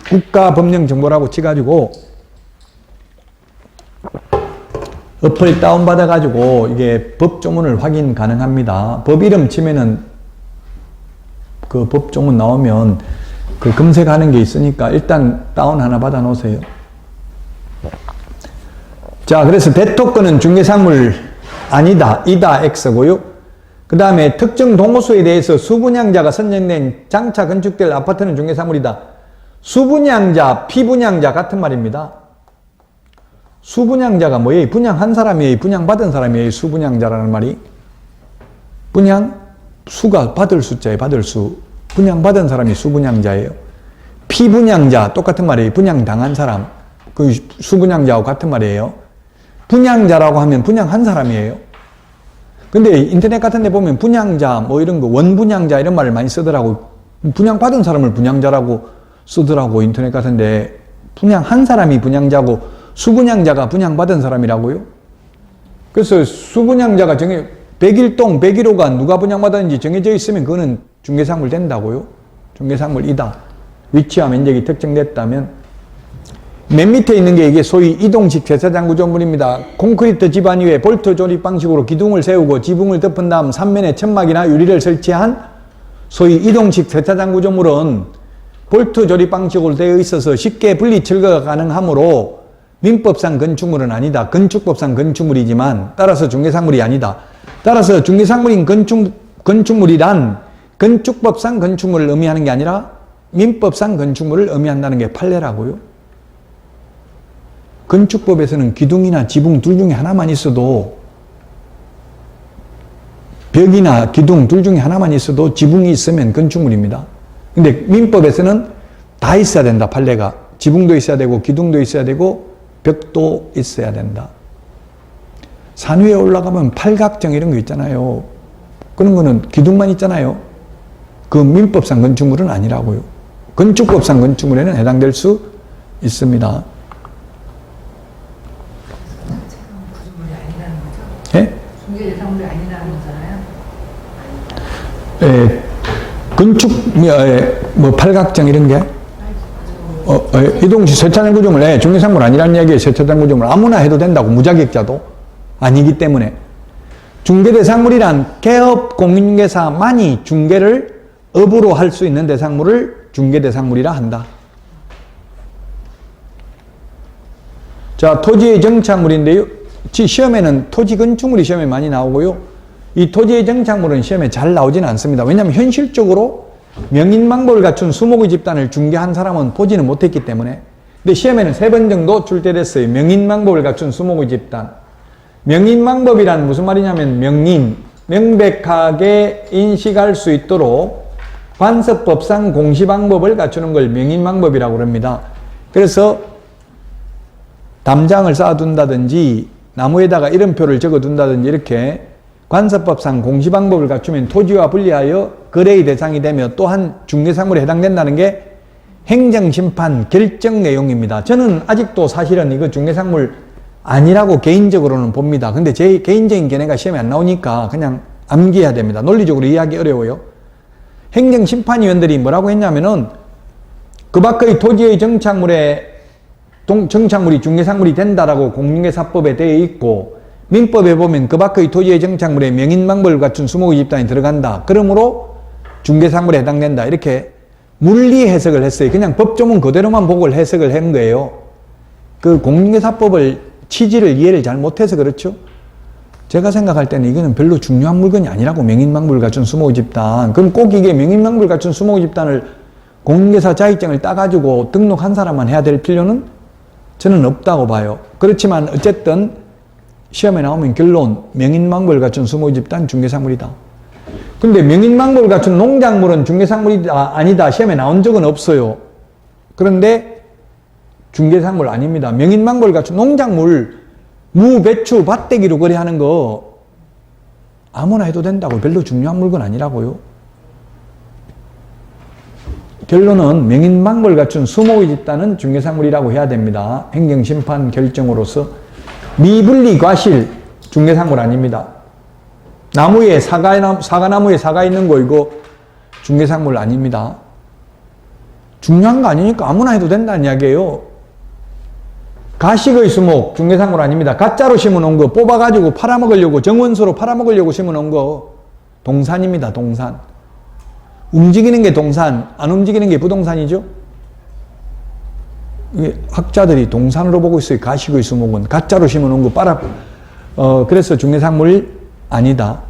[SPEAKER 1] 국가법령정보라고 치가지고 어플 다운받아가지고 이게 법조문을 확인 가능합니다. 법 이름 치면은 그 법조문 나오면 그 검색하는 게 있으니까 일단 다운 하나 받아 놓으세요. 자, 그래서 대토권은 중개사물 아니다, 이다, X고요. 그 다음에 특정 동호수에 대해서 수분양자가 선정된 장차 건축될 아파트는 중개사물이다. 수분양자, 피분양자 같은 말입니다. 수분양자가 뭐예요? 분양한 사람이에요? 분양받은 사람이에요? 수분양자라는 말이? 분양, 수가 받을 숫자에 받을 수. 분양받은 사람이 수분양자예요. 피분양자, 똑같은 말이에요. 분양당한 사람. 그 수분양자하고 같은 말이에요. 분양자라고 하면 분양한 사람이에요. 근데 인터넷 같은 데 보면 분양자, 뭐 이런 거, 원분양자 이런 말을 많이 쓰더라고. 분양받은 사람을 분양자라고 쓰더라고, 인터넷 같은 데. 분양한 사람이 분양자고, 수분양자가 분양받은 사람이라고요. 그래서 수분양자가 101동, 101호가 누가 분양받았는지 정해져 있으면 그거는 중개사물 된다고요. 중개사물이다. 위치와 면적이 특정됐다면. 맨 밑에 있는 게 이게 소위 이동식 세차장 구조물입니다. 콘크리트 집안 위에 볼트 조립 방식으로 기둥을 세우고 지붕을 덮은 다음 3면에 천막이나 유리를 설치한 소위 이동식 세차장 구조물은 볼트 조립 방식으로 되어 있어서 쉽게 분리 철거가 가능하므로 민법상 건축물은 아니다. 건축법상 건축물이지만 따라서 중개사물이 아니다. 따라서 중개사물인 건축물이란 건축법상 건축물을 의미하는 게 아니라 민법상 건축물을 의미한다는 게 판례라고요. 건축법에서는 기둥이나 지붕 둘 중에 하나만 있어도, 벽이나 기둥 둘 중에 하나만 있어도 지붕이 있으면 건축물입니다. 근데 민법에서는 다 있어야 된다, 판례가. 지붕도 있어야 되고 기둥도 있어야 되고 벽도 있어야 된다. 산 위에 올라가면 팔각정 이런 거 있잖아요. 그런 거는 기둥만 있잖아요. 그 민법상 건축물은 아니라고요. 건축법상 건축물에는 해당될 수 있습니다. 예?
[SPEAKER 2] 중개대상물이 아니라는 거잖아요.
[SPEAKER 1] 예, 건축, 뭐, 팔각정 이런 게? 이동식 세차장 구조물, 중개사물 아니라는 이야기예요. 세차장 구조물. 아무나 해도 된다고, 무자격자도 아니기 때문에. 중개대상물이란 개업 공인중개사만이 중개를 업으로 할 수 있는 대상물을 중개대상물이라 한다. 자, 토지의 정착물인데요. 시험에는 토지 건축물이 시험에 많이 나오고요. 이 토지의 정착물은 시험에 잘 나오지는 않습니다. 왜냐하면 현실적으로 명인망법을 갖춘 수목의 집단을 중개한 사람은 보지는 못했기 때문에. 근데 시험에는 3번 정도 출제됐어요. 명인망법을 갖춘 수목의 집단. 명인망법이란 무슨 말이냐면 명인, 명백하게 인식할 수 있도록 관습법상 공시방법을 갖추는 걸 명인망법이라고 합니다. 그래서 담장을 쌓아둔다든지 나무에다가 이름표를 적어둔다든지 이렇게 관습법상 공시방법을 갖추면 토지와 분리하여 거래의 대상이 되며 또한 중개사물에 해당된다는 게 행정심판 결정 내용입니다. 저는 아직도 사실은 이거 중개사물 아니라고 개인적으로는 봅니다. 근데 제 개인적인 견해가 시험에 안 나오니까 그냥 암기해야 됩니다. 논리적으로 이해하기 어려워요. 행정심판위원들이 뭐라고 했냐면은 그 밖의 토지의 정착물이 중개사물이 된다라고 공인중개사법에 되어 있고 민법에 보면 그 밖의 토지의 정착물에 명인망벌을 갖춘 수목의 집단이 들어간다. 그러므로 중개상물에 해당된다. 이렇게 물리 해석을 했어요. 그냥 법조문 그대로만 보고 해석을 한 거예요. 그 공인중개사법을 취지를 이해를 잘 못해서 그렇죠. 제가 생각할 때는 이거는 별로 중요한 물건이 아니라고, 명인망불을 갖춘 수목의 집단. 그럼 꼭 이게 명인망불을 갖춘 수목의 집단을 공인중개사 자격증을 따가지고 등록한 사람만 해야 될 필요는 저는 없다고 봐요. 그렇지만 어쨌든 시험에 나오면 결론, 명인망불을 갖춘 수목의 집단 중개상물이다. 근데 명인망불을 갖춘 농작물은 중개상물이다 아니다 시험에 나온 적은 없어요. 그런데 중개상물 아닙니다. 명인망벌을 갖춘 농작물, 무, 배추, 밭대기로 거래하는 거 아무나 해도 된다고, 별로 중요한 물건 아니라고요. 결론은 명인망벌을 갖춘 수목의 집단은 중개상물이라고 해야 됩니다. 행정심판 결정으로서. 미분리 과실 중개상물 아닙니다. 나무에 사과나무에 사과 있는 거 이거 중개상물 아닙니다. 중요한 거 아니니까 아무나 해도 된다는 이야기예요. 가식의 수목 중개상물 아닙니다. 가짜로 심어놓은 거 뽑아가지고 팔아먹으려고, 정원수로 팔아먹으려고 심어놓은 거 동산입니다. 동산. 움직이는 게 동산, 안 움직이는 게 부동산이죠. 이게 학자들이 동산으로 보고 있어요. 가식의 수목은 가짜로 심어놓은 거 그래서 중개상물 아니다.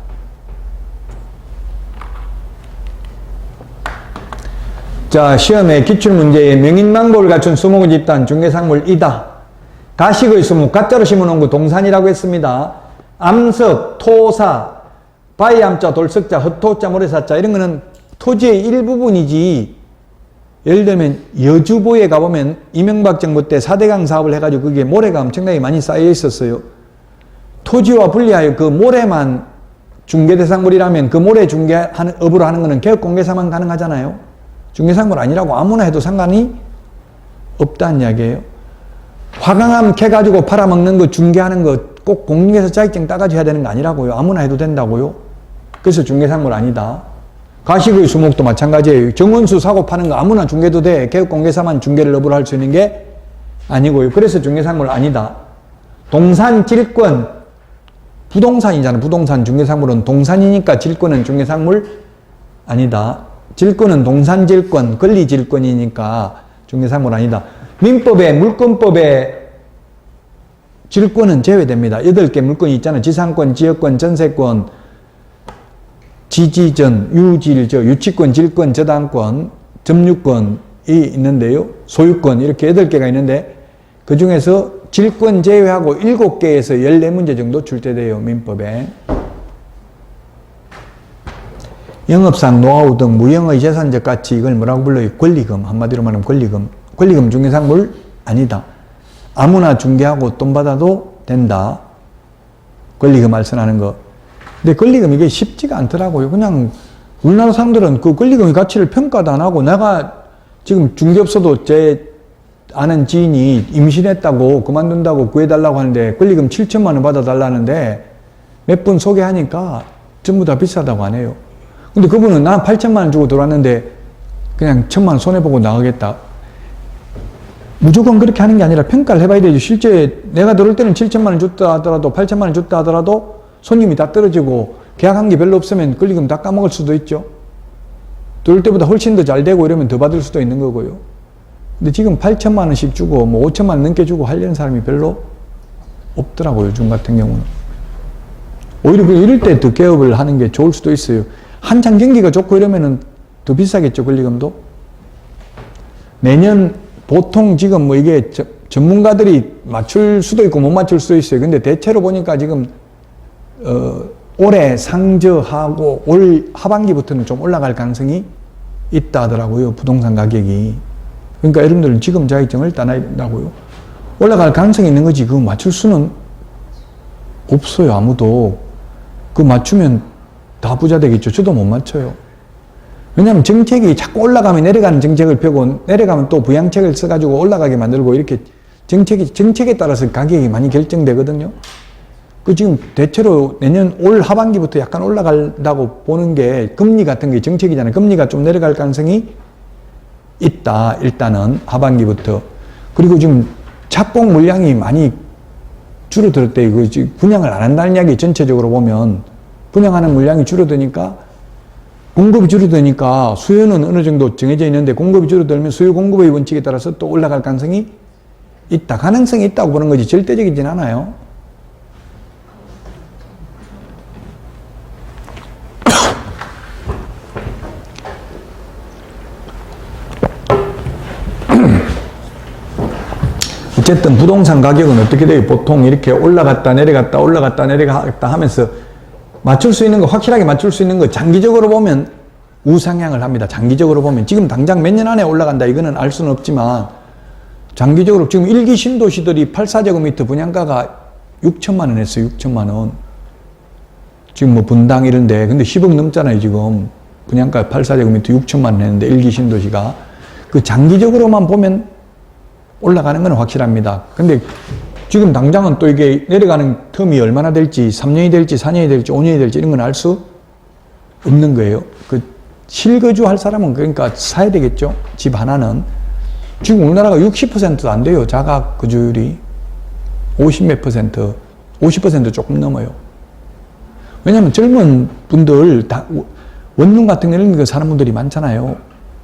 [SPEAKER 1] 자, 시험에 기출문제에 명인망벌을 갖춘 수목의 집단 중개상물이다. 가식의 수목, 가짜로 심어놓은 거 동산이라고 했습니다. 암석, 토사, 바위암자, 돌석자, 헛토자, 모래사자 이런 거는 토지의 일부분이지. 예를 들면 여주보에 가보면 이명박 정부 때 4대강 사업을 해가지고 그게 모래가 엄청나게 많이 쌓여 있었어요. 토지와 분리하여 그 모래만 중개대상물이라면 그 모래 중개하는 업으로 하는 거는 개업공개사만 가능하잖아요. 중개상물 아니라고 아무나 해도 상관이 없다는 이야기예요. 화강암 캐가지고 팔아먹는 거 중개하는 거 꼭 공인중개사 자격증 따가지고 해야 되는 거 아니라고요. 아무나 해도 된다고요. 그래서 중개상물 아니다. 가식의 수목도 마찬가지예요. 정원수 사고 파는 거 아무나 중개도 돼. 개업공개사만 중개를 업으로 할 수 있는 게 아니고요. 그래서 중개상물 아니다. 동산, 질권, 부동산이잖아. 부동산, 중개상물은 동산이니까 질권은 중개상물 아니다. 질권은 동산질권, 권리질권이니까 중개상물 아니다. 민법에 물권법에 질권은 제외됩니다. 8개 물권이 있잖아요. 지상권, 지역권, 전세권, 지지전, 유질저, 유치권, 질권, 저당권, 점유권이 있는데요. 소유권 이렇게 8개가 있는데 그 중에서 질권 제외하고 7개에서 14문제 정도 출제돼요. 민법에. 영업상 노하우 등 무형의 재산적 가치 이걸 뭐라고 불러요? 권리금. 한마디로 말하면 권리금. 권리금 중개상물 아니다. 아무나 중개하고 돈 받아도 된다. 권리금 알선하는 거. 근데 권리금 이게 쉽지가 않더라고요. 그냥 우리나라 사람들은 그 권리금의 가치를 평가도 안 하고, 내가 지금 중개업소도 제 아는 지인이 임신했다고 그만둔다고 구해달라고 하는데 권리금 7천만 원 받아달라는데 몇 분 소개하니까 전부 다 비싸다고 안 해요. 근데 그분은 난 8천만 원 주고 들어왔는데 그냥 1천만 원 손해보고 나가겠다. 무조건 그렇게 하는 게 아니라 평가를 해봐야 되죠. 실제 내가 들어올 때는 7천만 원 줬다 하더라도 8천만 원 줬다 하더라도 손님이 다 떨어지고 계약한 게 별로 없으면 권리금 다 까먹을 수도 있죠. 들어올 때보다 훨씬 더 잘 되고 이러면 더 받을 수도 있는 거고요. 근데 지금 8천만 원씩 주고 뭐 5천만 원 넘게 주고 하려는 사람이 별로 없더라고요. 요즘 같은 경우는. 오히려 이럴 때 더 개업을 하는 게 좋을 수도 있어요. 한창 경기가 좋고 이러면은 더 비싸겠죠. 권리금도. 내년 보통 지금 뭐 이게 전문가들이 맞출 수도 있고 못 맞출 수도 있어요. 근데 대체로 보니까 지금 올해 상저하고 올 하반기부터는 좀 올라갈 가능성이 있다 하더라고요. 부동산 가격이. 그러니까 여러분들은 지금 자격증을 따놔야 된다고요. 올라갈 가능성이 있는 거지 그거 맞출 수는 없어요. 아무도. 그거 맞추면 다 부자 되겠죠. 저도 못 맞춰요. 왜냐하면 정책이 자꾸 올라가면 내려가는 정책을 펴고 내려가면 또 부양책을 써가지고 올라가게 만들고 이렇게 정책에 따라서 가격이 많이 결정되거든요. 그 지금 대체로 내년 올 하반기부터 약간 올라간다고 보는 게 금리 같은 게 정책이잖아요. 금리가 좀 내려갈 가능성이 있다. 일단은 하반기부터. 그리고 지금 착공 물량이 많이 줄어들었대. 이거 분양을 안 한다는 이야기 전체적으로 보면 분양하는 물량이 줄어드니까 공급이 줄어드니까 수요는 어느 정도 정해져 있는데 공급이 줄어들면 수요 공급의 원칙에 따라서 또 올라갈 가능성이 있다. 가능성이 있다고 보는 거지 절대적이진 않아요. 어쨌든 부동산 가격은 어떻게 돼요? 보통 이렇게 올라갔다 내려갔다 올라갔다 내려갔다 하면서 맞출 수 있는 거, 확실하게 맞출 수 있는 거 장기적으로 보면 우상향을 합니다. 장기적으로 보면 지금 당장 몇 년 안에 올라간다 이거는 알 수는 없지만 장기적으로 지금 1기 신도시들이 84제곱미터 분양가가 6천만 원 했어요. 6천만 원. 지금 뭐 분당 이런데 근데 10억 넘잖아요. 지금 분양가 84제곱미터 6천만 원 했는데 1기 신도시가 그 장기적으로만 보면 올라가는 건 확실합니다. 근데 지금 당장은 또 이게 내려가는 텀이 얼마나 될지 3년이 될지 4년이 될지 5년이 될지 이런 건 알 수 없는 거예요. 그 실거주 할 사람은 그러니까 사야 되겠죠. 집 하나는. 지금 우리나라가 60%도 안 돼요. 자가 거주율이 50몇 %, 50% 조금 넘어요. 왜냐하면 젊은 분들 원룸 같은 데 사는 분들이 많잖아요.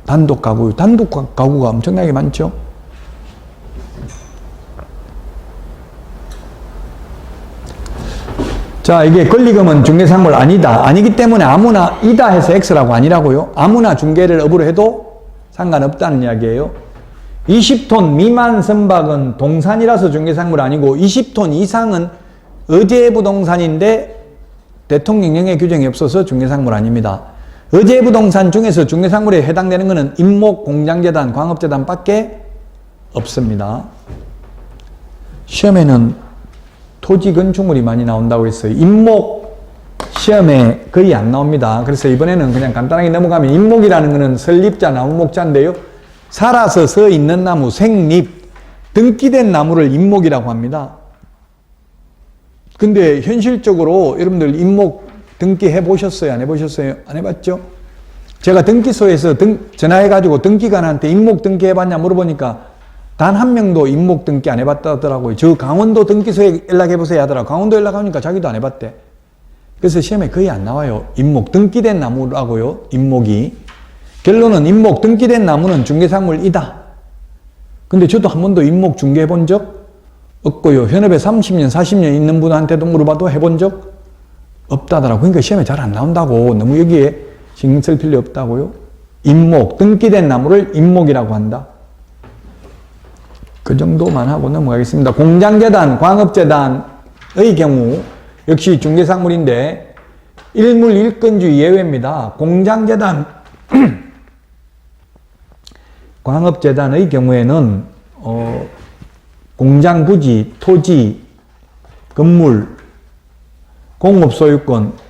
[SPEAKER 1] 단독 가구가 엄청나게 많죠. 자, 이게 권리금은 중개상물 아니다. 아니기 때문에 아무나 이다 해서 X라고 아니라고요. 아무나 중개를 업으로 해도 상관없다는 이야기예요. 20톤 미만 선박은 동산이라서 중개상물 아니고 20톤 이상은 의제부동산인데 대통령령의 규정이 없어서 중개상물 아닙니다. 의제부동산 중에서 중개상물에 해당되는 것은 임목, 공장재단, 광업재단 밖에 없습니다. 시험에는 토지 건축물이 많이 나온다고 했어요. 임목 시험에 거의 안 나옵니다. 그래서 이번에는 그냥 간단하게 넘어가면 임목이라는 것은 설립자, 나무목자인데요. 살아서 서 있는 나무, 생립, 등기된 나무를 임목이라고 합니다. 근데 현실적으로 여러분들 임목 등기해 보셨어요? 안 해보셨어요? 안 해봤죠? 제가 등기소에서 전화해가지고 등기관한테 임목 등기해 봤냐 물어보니까 단 한 명도 임목 등기 안 해봤다더라고요. 저 강원도 등기소에 연락해보세요 하더라고요. 강원도 연락하니까 자기도 안 해봤대. 그래서 시험에 거의 안 나와요. 임목 등기된 나무라고요. 임목이. 결론은 임목 등기된 나무는 중개상물이다. 근데 저도 한 번도 임목 중개해 본 적 없고요. 현업에 30년, 40년 있는 분한테도 물어봐도 해본 적 없다더라고요. 그러니까 시험에 잘 안 나온다고. 너무 여기에 신경 쓸 필요 없다고요. 임목, 등기된 나무를 임목이라고 한다. 그 정도만 하고 넘어가겠습니다. 공장재단, 광업재단의 경우 역시 중개상물인데 일물 일건주의 예외입니다. 공장재단, 광업재단의 경우에는 공장 부지, 토지, 건물, 공업소유권,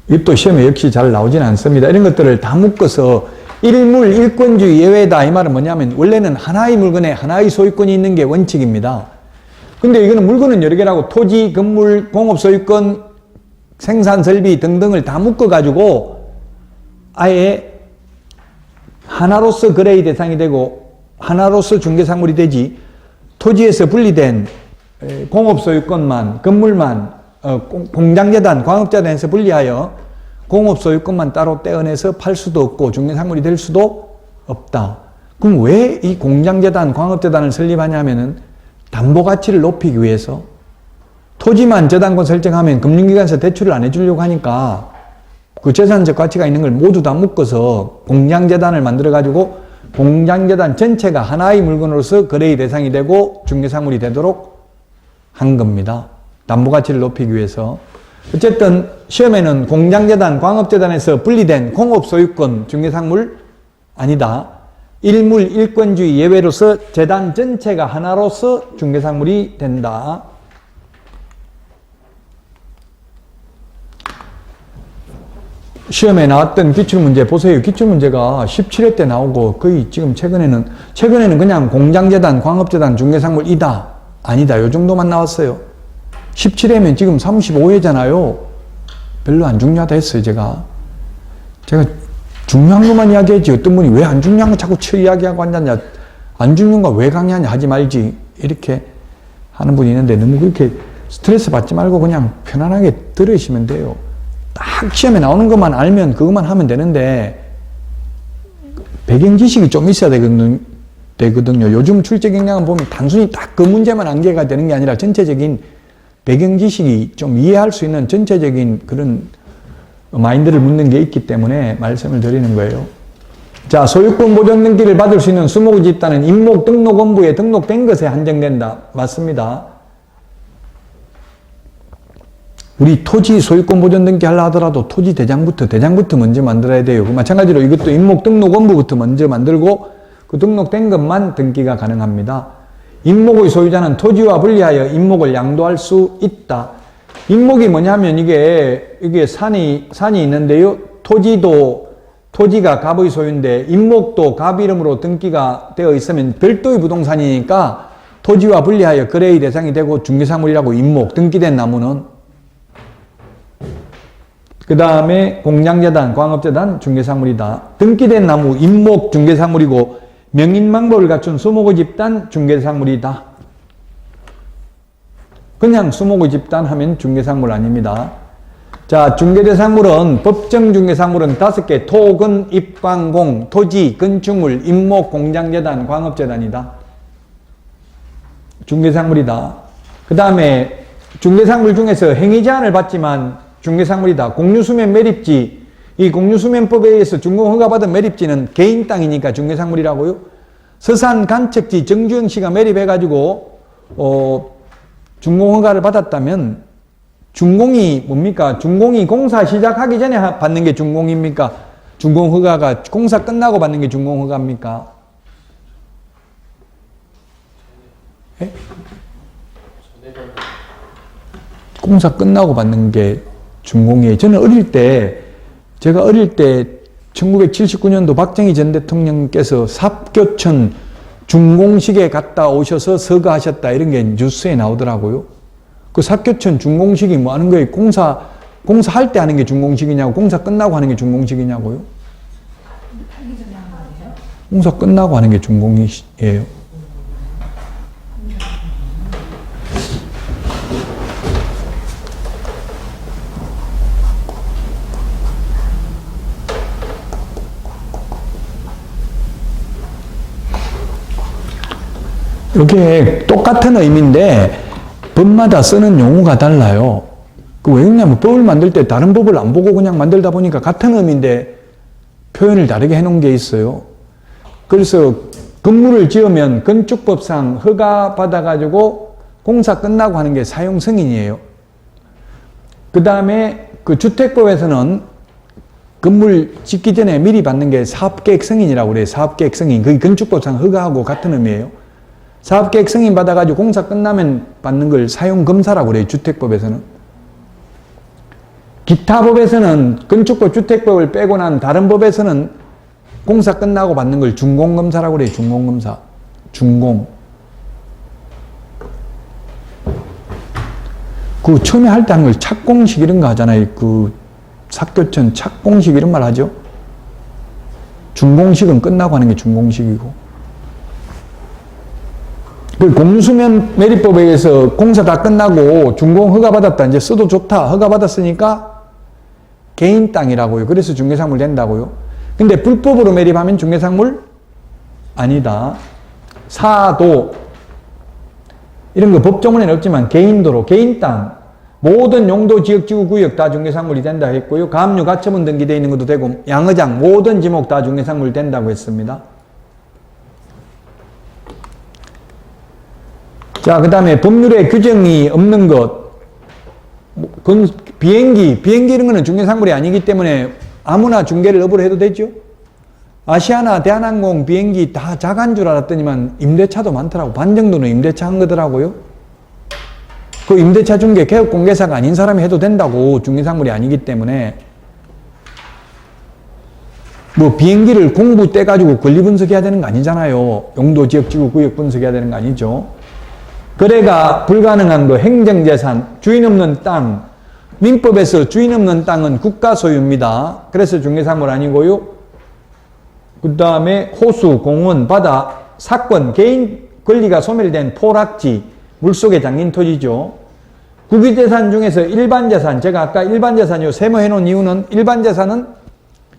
[SPEAKER 1] 이것도 시험에 역시 잘 나오진 않습니다. 이런 것들을 다 묶어서 일물 일권주의 예외다 이 말은 뭐냐면 원래는 하나의 물건에 하나의 소유권이 있는 게 원칙입니다. 근데 이거는 물건은 여러 개라고 토지, 건물, 공업소유권, 생산설비 등등을 다 묶어가지고 아예 하나로서 거래의 대상이 되고 하나로서 중개상물이 되지 토지에서 분리된 공업소유권만, 건물만 공장재단, 광업재단에서 분리하여 공업소유권만 따로 떼어내서 팔 수도 없고 중개상물이 될 수도 없다. 그럼 왜 이 공장재단, 광업재단을 설립하냐면은 담보가치를 높이기 위해서 토지만 저당권 설정하면 금융기관에서 대출을 안 해주려고 하니까 그 재산적 가치가 있는 걸 모두 다 묶어서 공장재단을 만들어가지고 공장재단 전체가 하나의 물건으로서 거래의 대상이 되고 중개상물이 되도록 한 겁니다. 담보가치를 높이기 위해서. 어쨌든 시험에는 공장재단, 광업재단에서 분리된 공업소유권 중개상물 아니다. 일물 일권주의 예외로서 재단 전체가 하나로서 중개상물이 된다. 시험에 나왔던 기출문제 보세요. 기출문제가 17회 때 나오고 거의 지금 최근에는 그냥 공장재단, 광업재단, 중개상물이다. 아니다. 요 정도만 나왔어요. 17회면 지금 35회잖아요. 별로 안 중요하다 했어요, 제가 중요한 것만 이야기했지. 어떤 분이 왜 안 중요한 거 자꾸 이야기하고 앉았냐. 안중근과 왜 강의하냐 하지 말지 이렇게 하는 분이 있는데 너무 그렇게 스트레스 받지 말고 그냥 편안하게 들으시면 돼요. 딱 시험에 나오는 것만 알면 그것만 하면 되는데 배경 지식이 좀 있어야 되거든요. 요즘 출제 경향을 보면 단순히 딱 그 문제만 안개가 되는 게 아니라 전체적인 배경 지식이 좀 이해할 수 있는 전체적인 그런 마인드를 묻는 게 있기 때문에 말씀을 드리는 거예요. 자, 소유권 보존 등기를 받을 수 있는 수목의 집단은 임목 등록원부에 등록된 것에 한정된다. 맞습니다. 우리 토지 소유권 보존 등기 하려 하더라도 토지 대장부터 먼저 만들어야 돼요. 마찬가지로 이것도 임목 등록원부부터 먼저 만들고 그 등록된 것만 등기가 가능합니다. 임목의 소유자는 토지와 분리하여 임목을 양도할 수 있다. 임목이 뭐냐면 이게 산이 있는데요. 토지가 갑의 소유인데 임목도 갑 이름으로 등기가 되어 있으면 별도의 부동산이니까 토지와 분리하여 거래의 대상이 되고 중개사물이라고 임목, 등기된 나무는. 그 다음에 공장재단, 광업재단, 중개사물이다. 등기된 나무, 임목, 중개사물이고 명인망법을 갖춘 수목의 집단, 중개사물이다. 그냥 수목의 집단 하면 중개사물 아닙니다. 자, 중개대상물은 법정 중개사물은 5개. 토, 근, 입, 광, 공, 토지, 건축물, 임목, 공장재단, 광업재단이다. 중개사물이다. 그 다음에 중개사물 중에서 행위제한을 받지만 중개사물이다. 공유수면 매립지, 이 공유수면법에 의해서 준공허가받은 매립지는 개인 땅이니까 중개사물이라고요. 서산 간척지 정주영 씨가 매립해가지고 준공허가를 받았다면 준공이 뭡니까? 준공이 공사 시작하기 전에 받는 게 준공입니까? 준공허가가 공사 끝나고 받는 게 준공허가입니까? 예? 공사 끝나고 받는 게 준공이에요. 제가 어릴 때 1979년도 박정희 전 대통령께서 삽교천 준공식에 갔다 오셔서 서거하셨다 이런 게 뉴스에 나오더라고요. 그 삽교천 준공식이 뭐 하는 거예요? 공사할 때 하는 게 준공식이냐고, 공사 끝나고 하는 게 준공식이냐고요? 공사 끝나고 하는 게 준공이에요. 이게 똑같은 의미인데 법마다 쓰는 용어가 달라요. 왜 그러냐면 법을 만들 때 다른 법을 안 보고 그냥 만들다 보니까 같은 의미인데 표현을 다르게 해놓은 게 있어요. 그래서 건물을 지으면 건축법상 허가 받아가지고 공사 끝나고 하는 게 사용 승인이에요. 그 다음에 그 주택법에서는 건물 짓기 전에 미리 받는 게 사업계획 승인이라고 그래요. 사업계획 승인. 그게 건축법상 허가하고 같은 의미예요. 사업계획 승인 받아가지고 공사 끝나면 받는 걸 사용검사라고 그래요. 주택법에서는. 기타 법에서는 건축법, 주택법을 빼고 난 다른 법에서는 공사 끝나고 받는 걸 준공검사라고 그래요. 준공검사. 준공. 그 처음에 할 때 하는 걸 착공식 이런 거 하잖아요. 그 삽교천 착공식 이런 말 하죠. 준공식은 끝나고 하는 게 준공식이고. 그 공유수면 매립법에 의해서 공사 다 끝나고 준공 허가 받았다. 이제 써도 좋다. 허가 받았으니까 개인 땅이라고요. 그래서 중개사물 된다고요. 근데 불법으로 매립하면 중개사물 아니다. 사도 이런 거 법조문에는 없지만 개인도로 개인 땅 모든 용도 지역 지구 구역 다 중개사물이 된다 했고요. 가압류 가처분 등기되어 있는 것도 되고 양의장 모든 지목 다 중개사물 된다고 했습니다. 자, 그 다음에 법률에 규정이 없는 것. 비행기 이런 거는 중개사물이 아니기 때문에 아무나 중개를 업으로 해도 되죠. 아시아나, 대한항공, 비행기 다 자가인 줄 알았더니만 임대차도 많더라고. 반 정도는 임대차 한 거더라고요. 그 임대차 중개 개업공개사가 아닌 사람이 해도 된다고. 중개사물이 아니기 때문에. 뭐 비행기를 공부 떼가지고 권리 분석해야 되는 거 아니잖아요. 용도, 지역, 지구, 구역 분석해야 되는 거 아니죠. 거래가 불가능한 거 행정재산, 주인 없는 땅, 민법에서 주인 없는 땅은 국가 소유입니다. 그래서 중개사물 아니고요. 그 다음에 호수, 공원, 바다, 사건, 개인 권리가 소멸된 포락지, 물속에 잠긴 토지죠. 국유재산 중에서 일반재산, 제가 아까 일반재산이요 세모해 놓은 이유는 일반재산은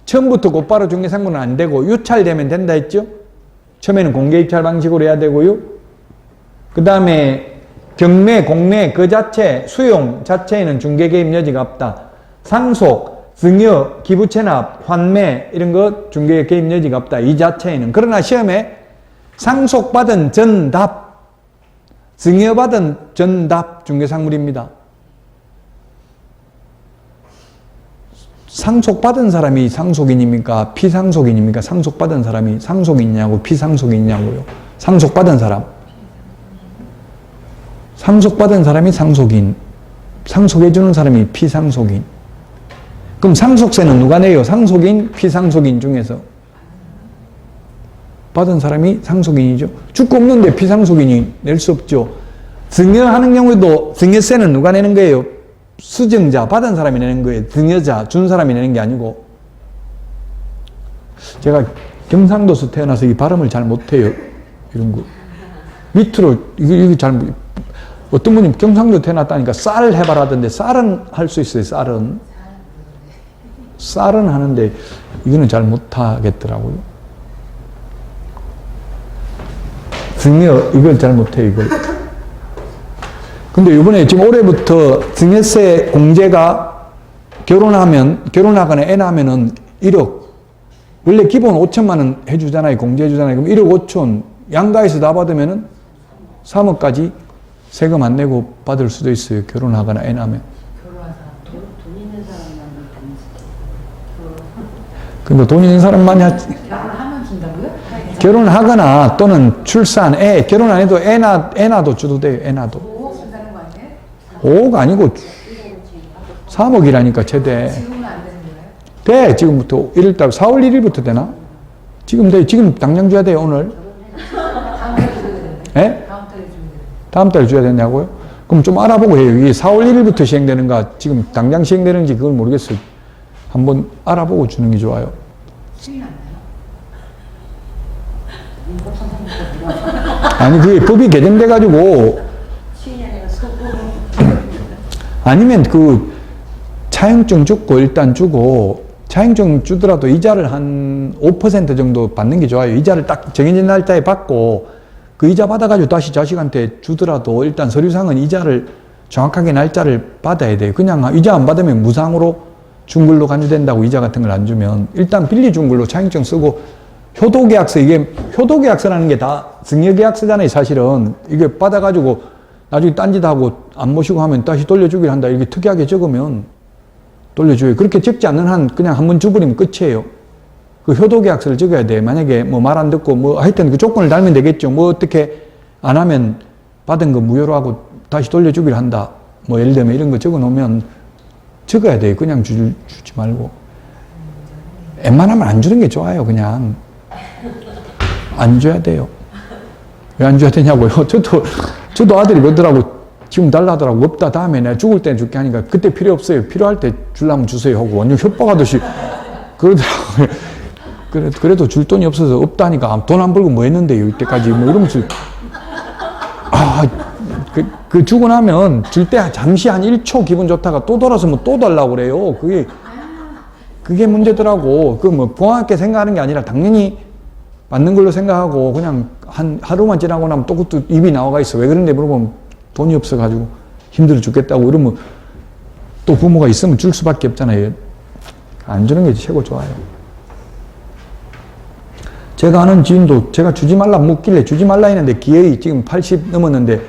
[SPEAKER 1] 처음부터 곧바로 중개상물은 안 되고 유찰되면 된다 했죠. 처음에는 공개입찰 방식으로 해야 되고요. 그 다음에 경매, 공매 그 자체, 수용 자체에는 중개개입 여지가 없다. 상속, 증여, 기부채납, 환매 이런 것 중개개입 여지가 없다. 이 자체에는. 그러나 시험에 상속받은 전답, 증여받은 전답 중개상물입니다. 상속받은 사람이 상속인입니까? 피상속인입니까? 상속받은 사람이 상속인이냐고 피상속인이냐고요. 상속받은 사람. 상속받은 사람이 상속인. 상속해주는 사람이 피상속인. 그럼 상속세는 누가 내요? 상속인, 피상속인 중에서. 받은 사람이 상속인이죠. 죽고 없는데 피상속인이 낼 수 없죠. 증여하는 경우에도 증여세는 누가 내는 거예요? 수증자, 받은 사람이 내는 거예요. 증여자, 준 사람이 내는 게 아니고. 제가 경상도에서 태어나서 이 발음을 잘 못해요. 이런 거. 밑으로, 이거 잘, 어떤 분이 경상도 태어났다니까 쌀 해봐라 하던데, 쌀은 할 수 있어요, 쌀은. 쌀은 하는데, 이거는 잘 못하겠더라고요. 증여, 이걸 잘 못해요, 이걸. 근데 이번에 지금 올해부터 증여세 공제가 결혼하거나 애 낳으면은 1억. 원래 기본 5천만 원 해주잖아요. 공제해주잖아요. 그럼 1억 5천. 양가에서 다 받으면은 3억까지 세금 안 내고 받을 수도 있어요. 결혼하거나 애 낳으면.
[SPEAKER 2] 돈 있는 사람만
[SPEAKER 1] 근데 돈 있는 사람만이
[SPEAKER 2] 결혼하면 준다고요?
[SPEAKER 1] 결혼하거나 또는 출산, 결혼 안 해도 애 낳아도 줘도 돼요. 애 낳아도.
[SPEAKER 2] 5억 준다는 거 아니에요?
[SPEAKER 1] 5억 아니고 3억이라니까 최대.
[SPEAKER 2] 지금은 안 되는 거예요?
[SPEAKER 1] 돼. 지금부터 1일달 4월 1일부터 되나? 지금 돼. 지금 당장 줘야 돼요. 오늘.
[SPEAKER 2] 다음 달에 줘야 되는데.
[SPEAKER 1] 예?
[SPEAKER 2] 다음 달에 줘야 되는데.
[SPEAKER 1] 다음 달에 줘야 되냐고요? 그럼 좀 알아보고 해요. 이게 4월 1일부터 시행되는가 지금 당장 시행되는지 그걸 모르겠어요. 한번 알아보고 주는 게 좋아요.
[SPEAKER 2] 수익 안 나요?
[SPEAKER 1] 아니 그게 법이 개정돼가지고 아니면 그 차용증 주고 일단 주고 차용증 주더라도 이자를 한 5% 정도 받는 게 좋아요. 이자를 딱 정해진 날짜에 받고 그 이자 받아가지고 다시 자식한테 주더라도 일단 서류상은 이자를 정확하게 날짜를 받아야 돼요. 그냥 이자 안 받으면 무상으로 준 걸로 간주된다고 이자 같은 걸 안 주면 일단 빌려준 걸로 차용증 쓰고 효도계약서 이게 효도계약서라는 게 다 증여계약서잖아요. 사실은 이게 받아가지고 나중에 딴짓하고 안 모시고 하면 다시 돌려주기를 한다. 이렇게 특이하게 적으면 돌려줘요. 그렇게 적지 않는 한 그냥 한번 줘버리면 끝이에요. 그 효도계약서를 적어야 돼. 만약에 뭐 말 안 듣고 뭐 하여튼 그 조건을 달면 되겠죠. 뭐 어떻게 안 하면 받은 거 무효로 하고 다시 돌려주기를 한다. 뭐 예를 들면 이런 거 적어 놓으면 적어야 돼요. 그냥 주지 말고. 웬만하면 안 주는 게 좋아요. 그냥. 안 줘야 돼요. 왜 안 줘야 되냐고요? 저도 아들이 그러더라고. 지금 달라 하더라고. 없다. 다음에 내가 죽을 때 줄게 하니까 그때 필요 없어요. 필요할 때 주려면 주세요 하고 완전 협박하듯이 그러더라고요. 그래도 줄 돈이 없어서 없다니까 돈 안 벌고 뭐 했는데요. 이때까지 뭐 이러면서 그 주고 나면 줄 때 잠시 한 1초 기분 좋다가 또 돌아서면 또 달라고 그래요. 그게 문제더라고. 그 뭐 봉하게 생각하는 게 아니라 당연히 맞는 걸로 생각하고 그냥 한 하루만 지나고 나면 또 그것도 입이 나와가 있어. 왜 그런데 물어보면 돈이 없어가지고 힘들어 죽겠다고 이러면 또 부모가 있으면 줄 수밖에 없잖아요. 안 주는 게 최고 좋아요. 제가 아는 지인도 제가 주지 말라 묻길래 주지 말라 했는데 기회이 지금 80 넘었는데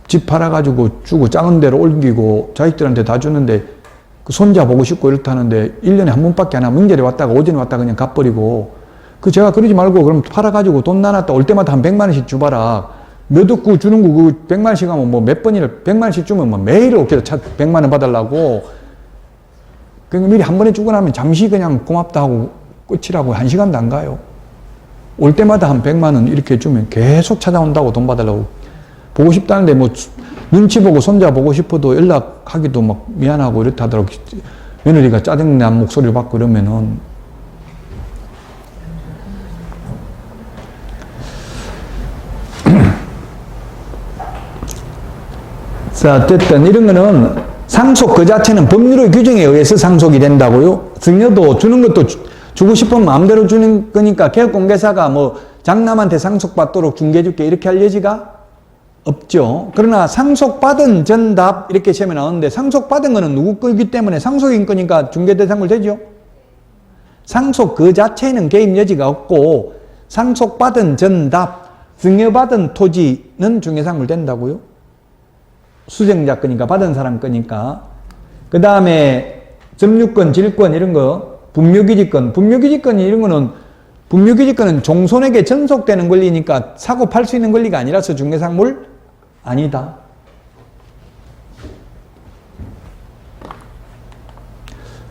[SPEAKER 1] 집 팔아가지고 주고 작은 데로 옮기고 자식들한테 다 주는데 그 손자 보고 싶고 이렇다는데 1년에 한 번밖에 안 하고 명절에 왔다가 오전에 왔다가 그냥 갚버리고 제가 그러지 말고 그럼 팔아가지고 돈 나눴다 올 때마다 한 100만 원씩 줘봐라. 몇 억구 주는 거 그 100만 원씩 하면 뭐 몇 번이를 100만 원씩 주면 뭐 매일 오케이 100만 원 받으려고. 그러니까 미리 한 번에 주고 나면 잠시 그냥 고맙다 하고 끝이라고 1시간도 안 가요. 올 때마다 한 100만 원 이렇게 주면 계속 찾아온다고 돈 받으려고. 보고 싶다는데 뭐 눈치 보고 손자 보고 싶어도 연락하기도 막 미안하고 이렇다 하더라고. 며느리가 짜증난 목소리를 받고 이러면은. 자, 어쨌든 이런 거는 상속 그 자체는 법률의 규정에 의해서 상속이 된다고요. 증여도 주는 것도 주고 싶으면 마음대로 주는 거니까 개업공개사가 뭐 장남한테 상속받도록 중개해줄게 이렇게 할 여지가 없죠. 그러나 상속받은 전답 이렇게 시험에 나오는데 상속받은 거는 누구 거기 때문에 상속인 거니까 중개대상물 되죠. 상속 그 자체에는 개입 여지가 없고 상속받은 전답, 증여받은 토지는 중개상물 된다고요. 수정자 거니까 받은 사람 거니까. 그 다음에 점유권, 질권 이런 거 분묘기지권, 분묘기지권 이런 거는 분묘기지권은 종손에게 전속되는 권리니까 사고 팔 수 있는 권리가 아니라서 중개상물 아니다.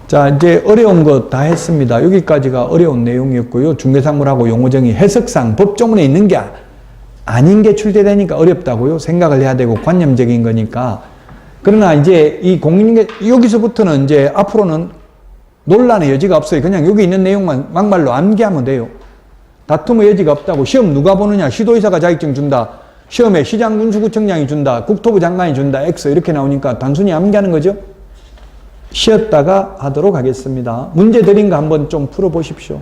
[SPEAKER 1] 자, 이제 어려운 거 다 했습니다. 여기까지가 어려운 내용이었고요. 중개상물하고 용어정의 해석상 법조문에 있는 게 아닌 게 출제되니까 어렵다고요. 생각을 해야 되고 관념적인 거니까. 그러나 이제 이 공인중개 여기서부터는 이제 앞으로는 논란의 여지가 없어요. 그냥 여기 있는 내용만 막말로 암기하면 돼요. 다툼의 여지가 없다고. 시험 누가 보느냐. 시도의사가 자격증 준다. 시험에 시장군수구청장이 준다. 국토부 장관이 준다. X 이렇게 나오니까 단순히 암기하는 거죠. 쉬었다가 하도록 하겠습니다. 문제 드린 거 한번 좀 풀어보십시오.